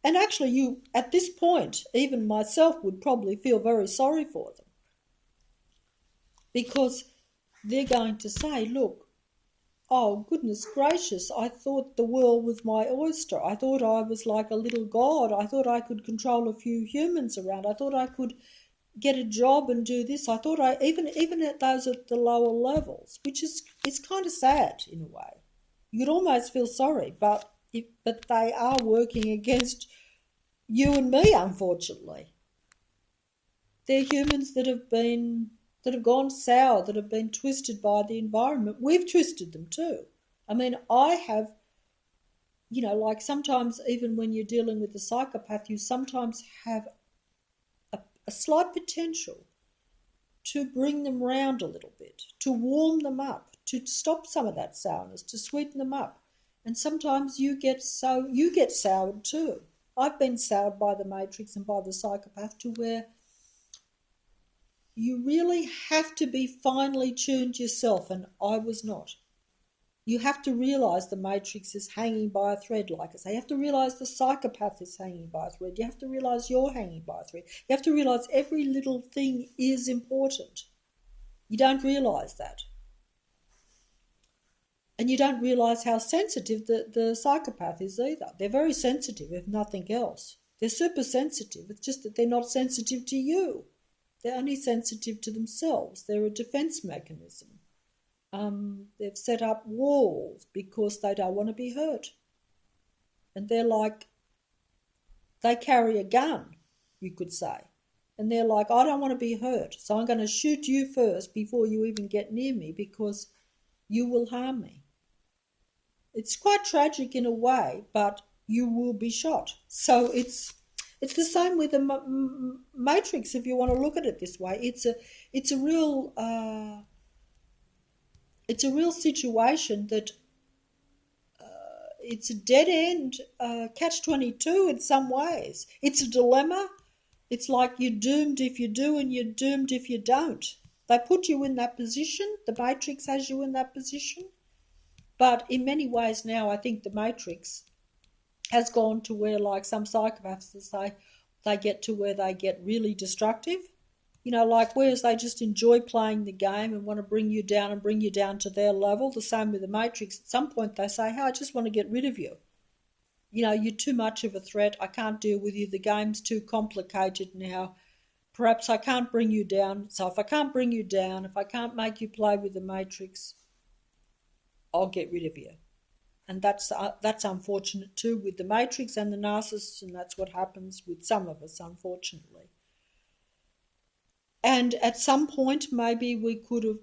and actually you, at this point, even myself would probably feel very sorry for them. Because they're going to say, look, oh, goodness gracious, I thought the world was my oyster. I thought I was like a little god. I thought I could control a few humans around. I thought I could get a job and do this. I thought even at those at the lower levels, which is kind of sad in a way. You'd almost feel sorry, but they are working against you and me, unfortunately. They're humans that have gone sour, that have been twisted by the environment. We've twisted them too. I mean, I have, like sometimes even when you're dealing with a psychopath, you sometimes have a slight potential to bring them round a little bit, to warm them up, to stop some of that sourness, to sweeten them up. And sometimes you get soured too. I've been soured by the matrix and by the psychopath to where you really have to be finely tuned yourself, and I was not. You have to realise the matrix is hanging by a thread, like I say. You have to realise the psychopath is hanging by a thread. You have to realise you're hanging by a thread. You have to realise every little thing is important. You don't realise that. And you don't realise how sensitive the psychopath is either. They're very sensitive, if nothing else. They're super sensitive. It's just that they're not sensitive to you. They're only sensitive to themselves. They're a defence mechanism. They've set up walls because they don't want to be hurt. And they're like, they carry a gun, you could say. And they're like, I don't want to be hurt, so I'm going to shoot you first before you even get near me because you will harm me. It's quite tragic in a way, but you will be shot. So it's the same with the matrix, if you want to look at it this way. It's a real situation that it's a dead end, catch-22 in some ways. It's a dilemma. It's like you're doomed if you do and you're doomed if you don't. They put you in that position. The matrix has you in that position. But in many ways now, I think the matrix has gone to where, like some psychopaths say, they get to where they get really destructive. Like whereas they just enjoy playing the game and want to bring you down to their level. The same with the matrix. At some point they say, hey, I just want to get rid of you. You're too much of a threat. I can't deal with you. The game's too complicated now. Perhaps I can't bring you down. So if I can't bring you down, if I can't make you play with the matrix, I'll get rid of you. And that's unfortunate too with the matrix and the narcissist, and that's what happens with some of us, unfortunately. And at some point, maybe we could have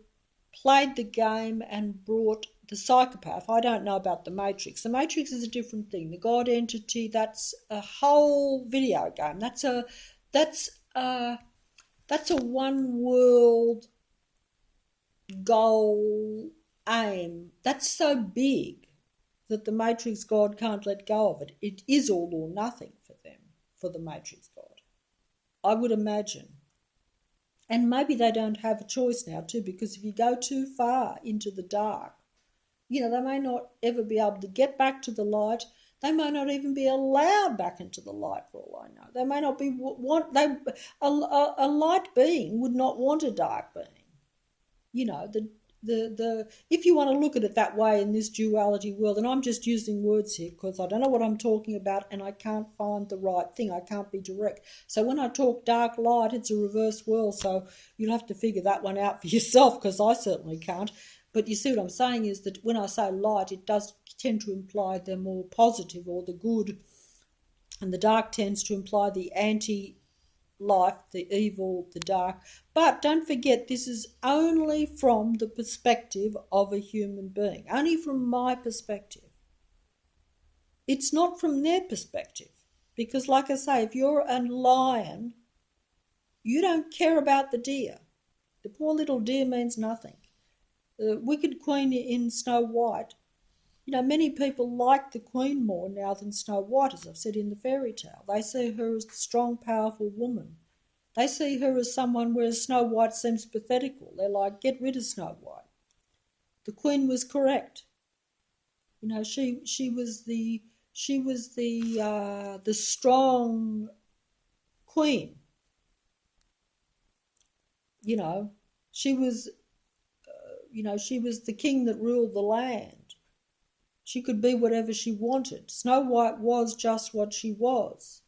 played the game and brought the psychopath. I don't know about the matrix. The matrix is a different thing. The God entity, that's a whole video game. That's a one world goal aim. That's so big that the matrix God can't let go of it. It is all or nothing for them, for the matrix God, I would imagine. And maybe they don't have a choice now too, because if you go too far into the dark, they may not ever be able to get back to the light. They may not even be allowed back into the light, for all I know. They may not be a light being would not want a dark being. If you want to look at it that way in this duality world, and I'm just using words here because I don't know what I'm talking about and I can't find the right thing. I can't be direct. So when I talk dark light, it's a reverse world. So you'll have to figure that one out for yourself because I certainly can't. But you see what I'm saying is that when I say light, it does tend to imply the more positive or the good, and the dark tends to imply the anti-life, the evil, the dark. But don't forget, this is only from the perspective of a human being, only from my perspective. It's not from their perspective. Because, like I say, if you're a lion, you don't care about the deer. The poor little deer means nothing. The wicked queen in Snow White, many people like the queen more now than Snow White, as I've said in the fairy tale. They see her as the strong, powerful woman. They see her as someone, whereas Snow White seems pathetical. They're like, get rid of Snow White. The queen was correct. She was the strong queen. She was she was the king that ruled the land. She could be whatever she wanted. Snow White was just what she was.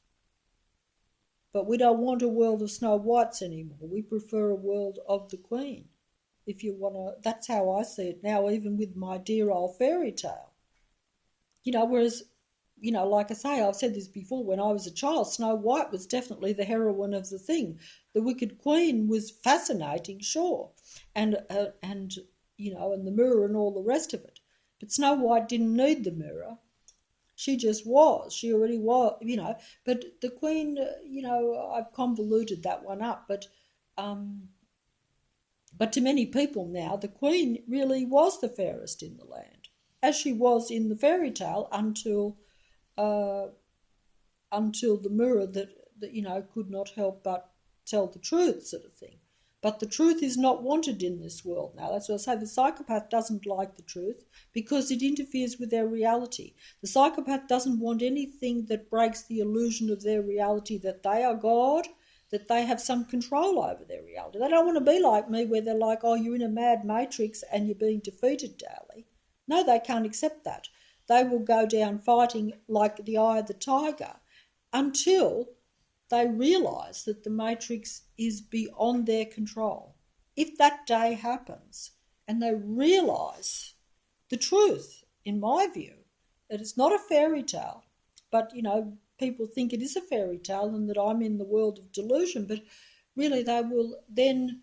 But we don't want a world of Snow Whites anymore. We prefer a world of the Queen. If you want to, that's how I see it now, even with my dear old fairy tale. Whereas, like I say, I've said this before, when I was a child, Snow White was definitely the heroine of the thing. The Wicked Queen was fascinating, sure, and the mirror and all the rest of it. But Snow White didn't need the mirror. She just was. She already was, But the Queen, I've convoluted that one up. But to many people now, the Queen really was the fairest in the land, as she was in the fairy tale until the mirror that could not help but tell the truth, sort of thing. But the truth is not wanted in this world now. That's what I say. The psychopath doesn't like the truth because it interferes with their reality. The psychopath doesn't want anything that breaks the illusion of their reality, that they are God, that they have some control over their reality. They don't want to be like me, where they're like, oh, you're in a mad matrix and you're being defeated daily. No, they can't accept that. They will go down fighting like the eye of the tiger until they realise that the matrix is beyond their control. If that day happens and they realise the truth, in my view, that it's not a fairy tale, but, people think it is a fairy tale and that I'm in the world of delusion, but really they will then,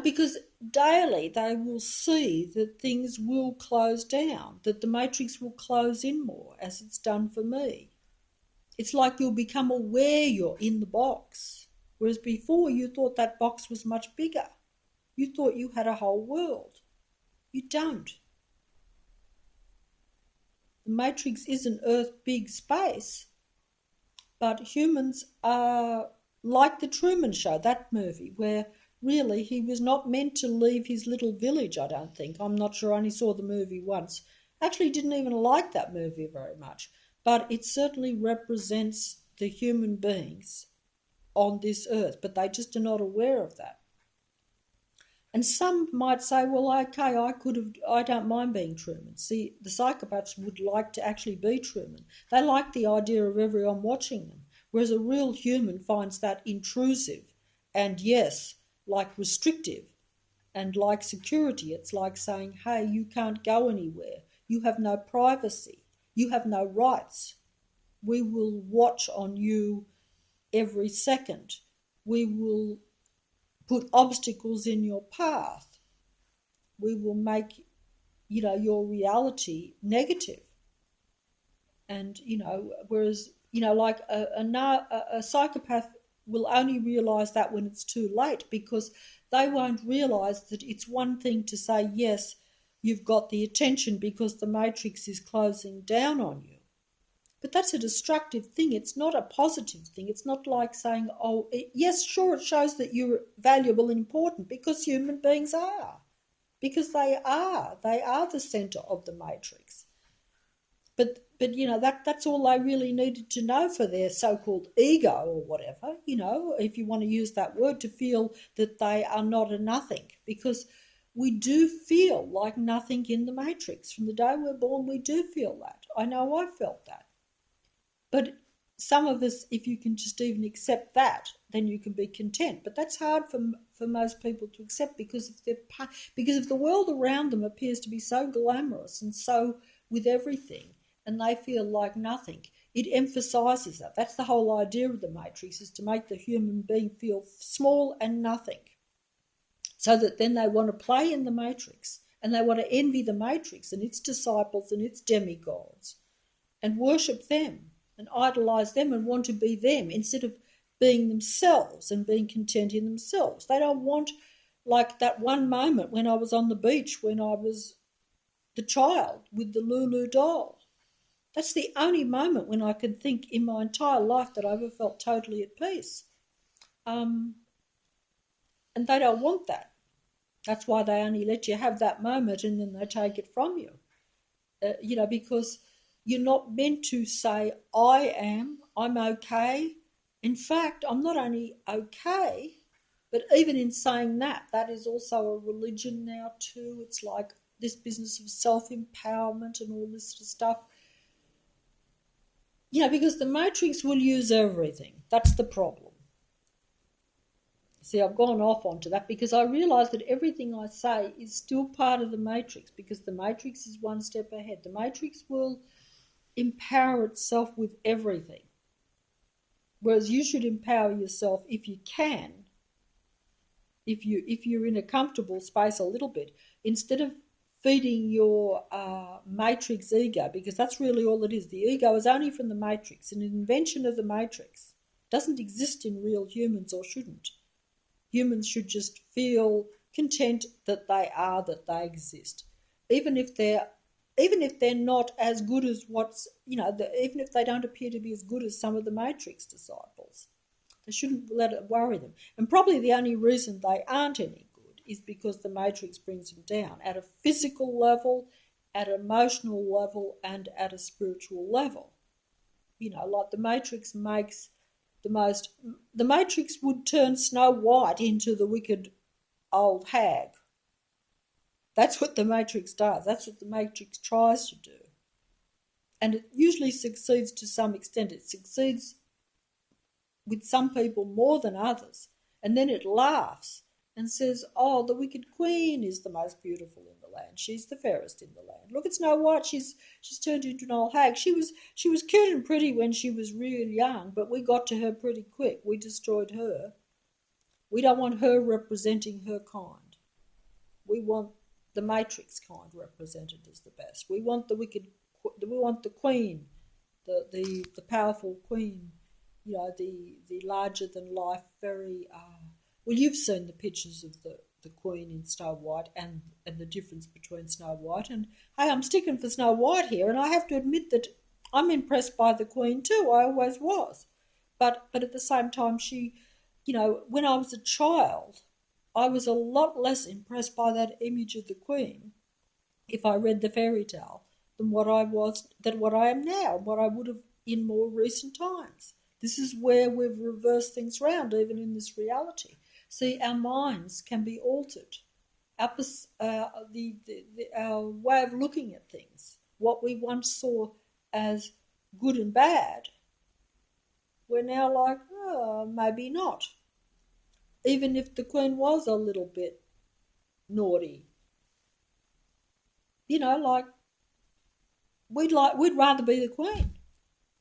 because daily they will see that things will close down, that the matrix will close in more, as it's done for me. It's like you'll become aware you're in the box, whereas before you thought that box was much bigger. You thought you had a whole world. You don't. The matrix isn't Earth big space, but humans are like the Truman Show, that movie, where really he was not meant to leave his little village, I don't think. I'm not sure, I only saw the movie once. Actually didn't even like that movie very much. But it certainly represents the human beings on this earth, but they just are not aware of that. And some might say, well, okay, I don't mind being Truman. See, the psychopaths would like to actually be Truman. They like the idea of everyone watching them, whereas a real human finds that intrusive and, yes, like restrictive and like security. It's like saying, hey, you can't go anywhere. You have no privacy. You have no rights. We will watch on you every second. We will put obstacles in your path. We will make, your reality negative. And, whereas, like a psychopath will only realise that when it's too late, because they won't realise that it's one thing to say, yes, you've got the attention because the matrix is closing down on you. But that's a destructive thing. It's not a positive thing. It's not like saying, yes, sure, it shows that you're valuable and important, because human beings are. Because they are. They are the centre of the matrix. But that's all they really needed to know for their so-called ego or whatever, if you want to use that word, to feel that they are not a nothing. Because we do feel like nothing in the matrix. From the day we're born, we do feel that. I know I felt that. But some of us, if you can just even accept that, then you can be content. But that's hard for most people to accept, because if the world around them appears to be so glamorous and so with everything, and they feel like nothing, it emphasizes that. That's the whole idea of the Matrix, is to make the human being feel small and nothing, so that then they want to play in the Matrix, and they want to envy the Matrix and its disciples and its demigods, and worship them and idolize them and want to be them, instead of being themselves and being content in themselves. They don't want, like that one moment when I was on the beach when I was the child with the Lulu doll. That's the only moment when I can think in my entire life that I ever felt totally at peace. And they don't want that. That's why they only let you have that moment, and then they take it from you. Because you're not meant to say, I'm okay. In fact, I'm not only okay, but even in saying that, that is also a religion now too. It's like this business of self-empowerment and all this sort of stuff. Because the Matrix will use everything. That's the problem. See, I've gone off onto that because I realise that everything I say is still part of the Matrix, because the Matrix is one step ahead. The Matrix will empower itself with everything, whereas you should empower yourself if you can, if you're in a comfortable space a little bit, instead of feeding your Matrix ego, because that's really all it is. The ego is only from the Matrix, an invention of the Matrix. It doesn't exist in real humans, or shouldn't. Humans should just feel content that they exist, even if they're not as good as even if they don't appear to be as good as some of the Matrix disciples. They shouldn't let it worry them. And probably the only reason they aren't any good is because the Matrix brings them down at a physical level, at an emotional level, and at a spiritual level. Like the Matrix makes the Matrix would turn Snow White into the wicked old hag. That's what the Matrix does. That's what the Matrix tries to do. And it usually succeeds to some extent. It succeeds with some people more than others. And then it laughs and says, oh, the wicked queen is the most beautiful in the land. She's the fairest in the land. Look at Snow White. She's turned into an old hag. She was cute and pretty when she was real young, but we got to her pretty quick. We destroyed her. We don't want her representing her kind. We want the Matrix kind represented as the best. We want the queen, the powerful queen, the larger than life, very well, you've seen the pictures of the queen in Snow White and the difference between Snow White and, hey, I'm sticking for Snow White here, and I have to admit that I'm impressed by the queen too. I always was. But at the same time, she, when I was a child, I was a lot less impressed by that image of the queen, if I read the fairy tale, than what I am now, what I would have in more recent times. This is where we've reversed things round, even in this reality. See, our minds can be altered. Our way of looking at things, what we once saw as good and bad, we're now like, oh, maybe not. Even if the queen was a little bit naughty, like we'd rather be the queen.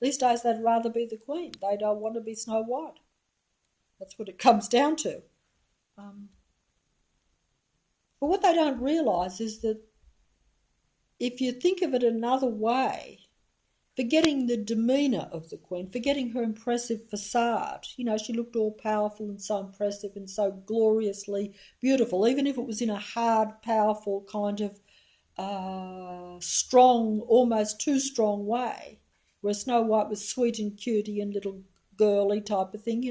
These days they'd rather be the queen. They don't want to be Snow White. That's what it comes down to. But what they don't realise is that if you think of it another way, forgetting the demeanour of the queen, forgetting her impressive facade, she looked all powerful and so impressive and so gloriously beautiful, even if it was in a hard, powerful kind of strong, almost too strong way, where Snow White was sweet and cutie and little girly type of thing,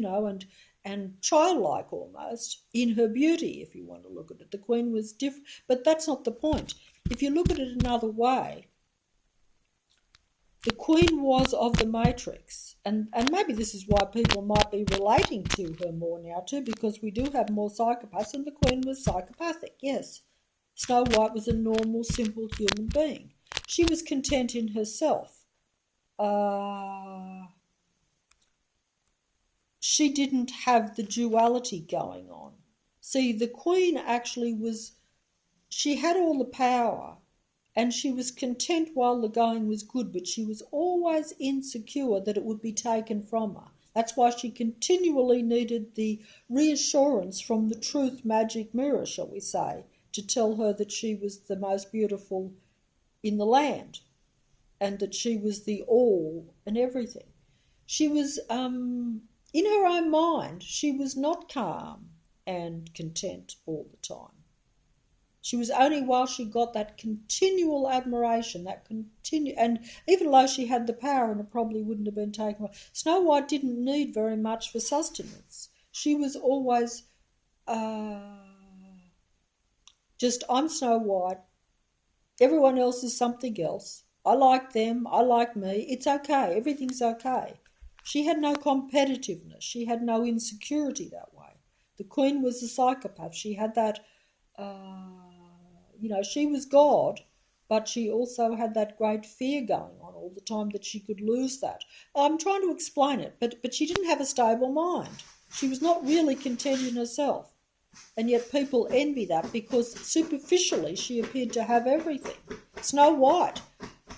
and childlike almost in her beauty, if you want to look at it. The queen was different, but that's not the point. If you look at it another way, the queen was of the Matrix, and maybe this is why people might be relating to her more now too, because we do have more psychopaths, and the queen was psychopathic, yes. Snow White was a normal, simple human being. She was content in herself. she didn't have the duality going on. See, the Queen actually she had all the power and she was content while the going was good, but she was always insecure that it would be taken from her. That's why she continually needed the reassurance from the truth magic mirror, shall we say, to tell her that she was the most beautiful in the land and that she was the all and everything. She was, in her own mind, she was not calm and content all the time. She was only while she got that continual admiration, and even though she had the power and it probably wouldn't have been taken away, Snow White didn't need very much for sustenance. She was always just, I'm Snow White, everyone else is something else. I like them, I like me, it's okay, everything's okay. She had no competitiveness, she had no insecurity that way. The Queen was a psychopath. She had that, she was God, but she also had that great fear going on all the time that she could lose that. I'm trying to explain it, but she didn't have a stable mind. She was not really content in herself. And yet people envy that because superficially she appeared to have everything. Snow White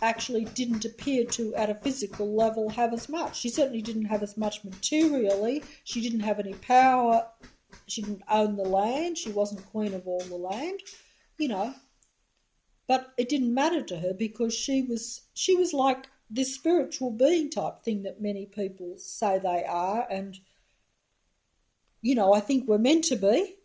actually didn't appear to, at a physical level, have as much. She certainly didn't have as much materially. She didn't have any power. She didn't own the land. She wasn't queen of all the land, But it didn't matter to her because she was like this spiritual being type thing that many people say they are, and I think we're meant to be,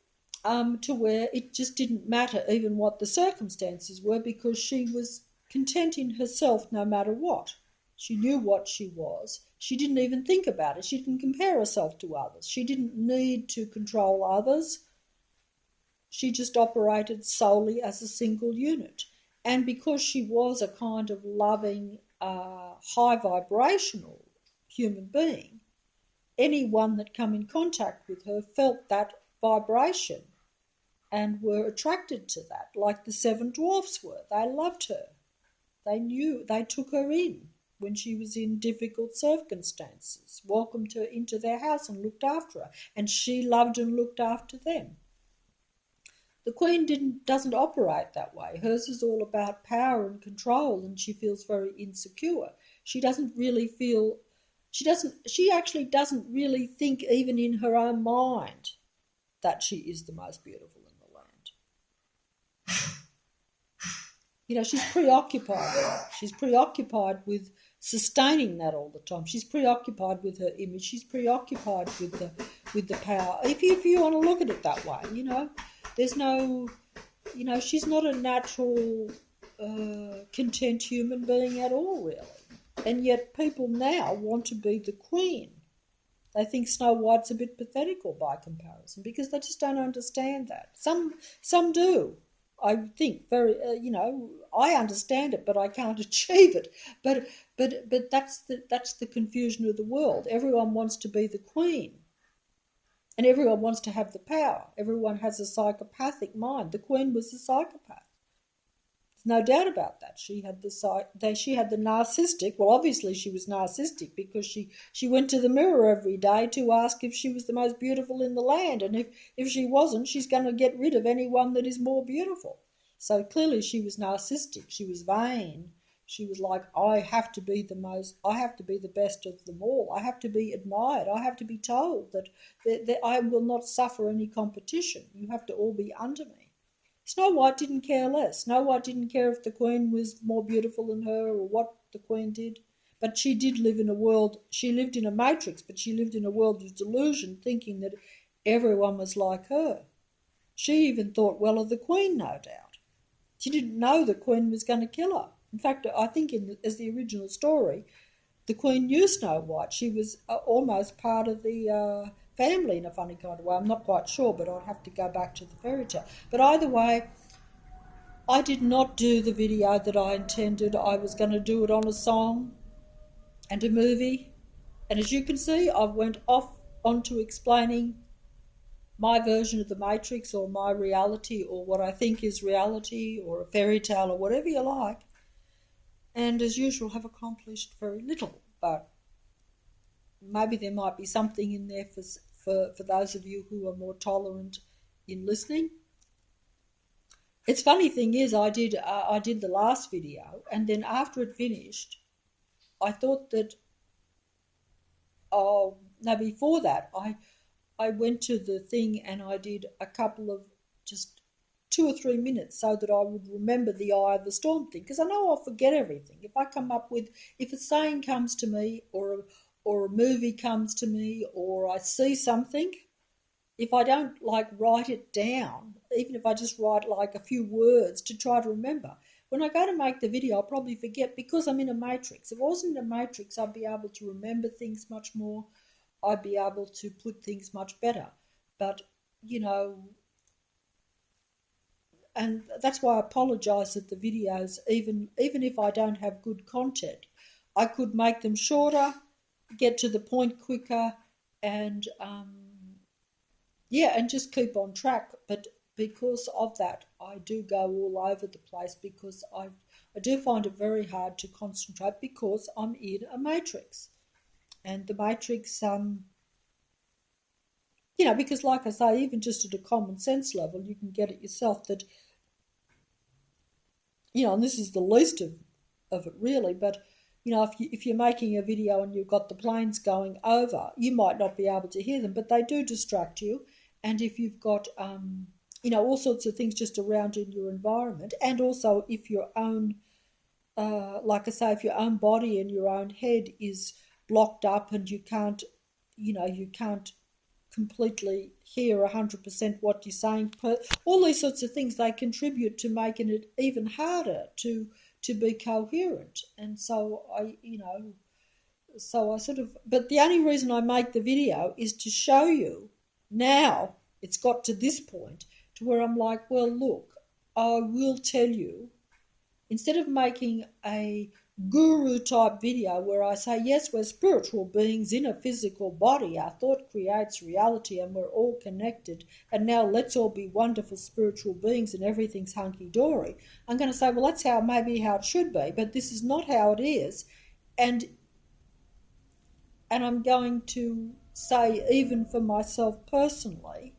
to where it just didn't matter even what the circumstances were because she was content in herself no matter what. She knew what she was. She didn't even think about it. She didn't compare herself to others. She didn't need to control others. She just operated solely as a single unit. And because she was a kind of loving, high vibrational human being, anyone that came in contact with her felt that vibration and were attracted to that, like the 7 dwarfs were. They loved her. They took her in when she was in difficult circumstances, welcomed her into their house and looked after her, and she loved and looked after them. The Queen doesn't operate that way. Hers is all about power and control, and she feels very insecure. She actually doesn't really think even in her own mind that she is the most beautiful in the land. She's preoccupied. She's preoccupied with sustaining that all the time. She's preoccupied with her image. She's preoccupied with the power. If you want to look at it that way, there's no, she's not a natural, content human being at all, really. And yet people now want to be the Queen. They think Snow White's a bit pathetical by comparison because they just don't understand that. Some do. I think I understand it, but I can't achieve it. But that's the confusion of the world. Everyone wants to be the Queen, and everyone wants to have the power. Everyone has a psychopathic mind. The Queen was a psychopath. No doubt about that. She had the narcissistic. Well, obviously she was narcissistic because she went to the mirror every day to ask if she was the most beautiful in the land, and if she wasn't, she's going to get rid of anyone that is more beautiful. So clearly she was narcissistic. She was vain. She was like, I have to be the best of them all. I have to be admired. I have to be told that I will not suffer any competition. You have to all be under me. Snow White didn't care less. Snow White didn't care if the Queen was more beautiful than her or what the Queen did. But she did live in a world, she lived in a matrix, but she lived in a world of delusion, thinking that everyone was like her. She even thought well of the Queen, no doubt. She didn't know the Queen was going to kill her. In fact, I think as the original story, the Queen knew Snow White. She was almost part of the family in a funny kind of way. I'm not quite sure, but I'd have to go back to the fairy tale. But either way, I did not do the video that I intended. I was going to do it on a song and a movie. And as you can see, I went off onto explaining my version of the Matrix or my reality or what I think is reality or a fairy tale or whatever you like. And as usual, have accomplished very little. But maybe there might be something in there for those of you who are more tolerant in listening. It's funny thing is, I did the last video, and then after it finished, I thought that, oh no, before that I went to the thing and I did a couple of just 2 or 3 minutes so that I would remember the eye of the storm thing, because I know I'll forget everything if I come up with, if a saying comes to me, or a movie comes to me, or I see something, if I don't like write it down, even if I just write like a few words to try to remember, when I go to make the video, I'll probably forget because I'm in a matrix. If I wasn't in a matrix, I'd be able to remember things much more. I'd be able to put things much better. But, you know, and that's why I apologise that the videos, even if I don't have good content, I could make them shorter, get to the point quicker, and yeah, and just keep on track. But because of that, I do go all over the place because I do find it very hard to concentrate because I'm in a matrix, and the matrix, because like I say, even just at a common sense level, you can get it yourself that, and this is the least of it really, but if you're making a video and you've got the planes going over, you might not be able to hear them, but they do distract you. And if you've got all sorts of things just around in your environment, and also if your own like I say, if your own body and your own head is blocked up and you can't completely hear 100% what you're saying, all these sorts of things, they contribute to making it even harder to be coherent. And so I sort of, but the only reason I make the video is to show you now it's got to this point to where I'm like, well, look, I will tell you, instead of making a guru type video where I say, yes, we're spiritual beings in a physical body, our thought creates reality and we're all connected, and now let's all be wonderful spiritual beings and everything's hunky-dory, I'm going to say, well, that's maybe how it should be, but this is not how it is. And I'm going to say, even for myself personally,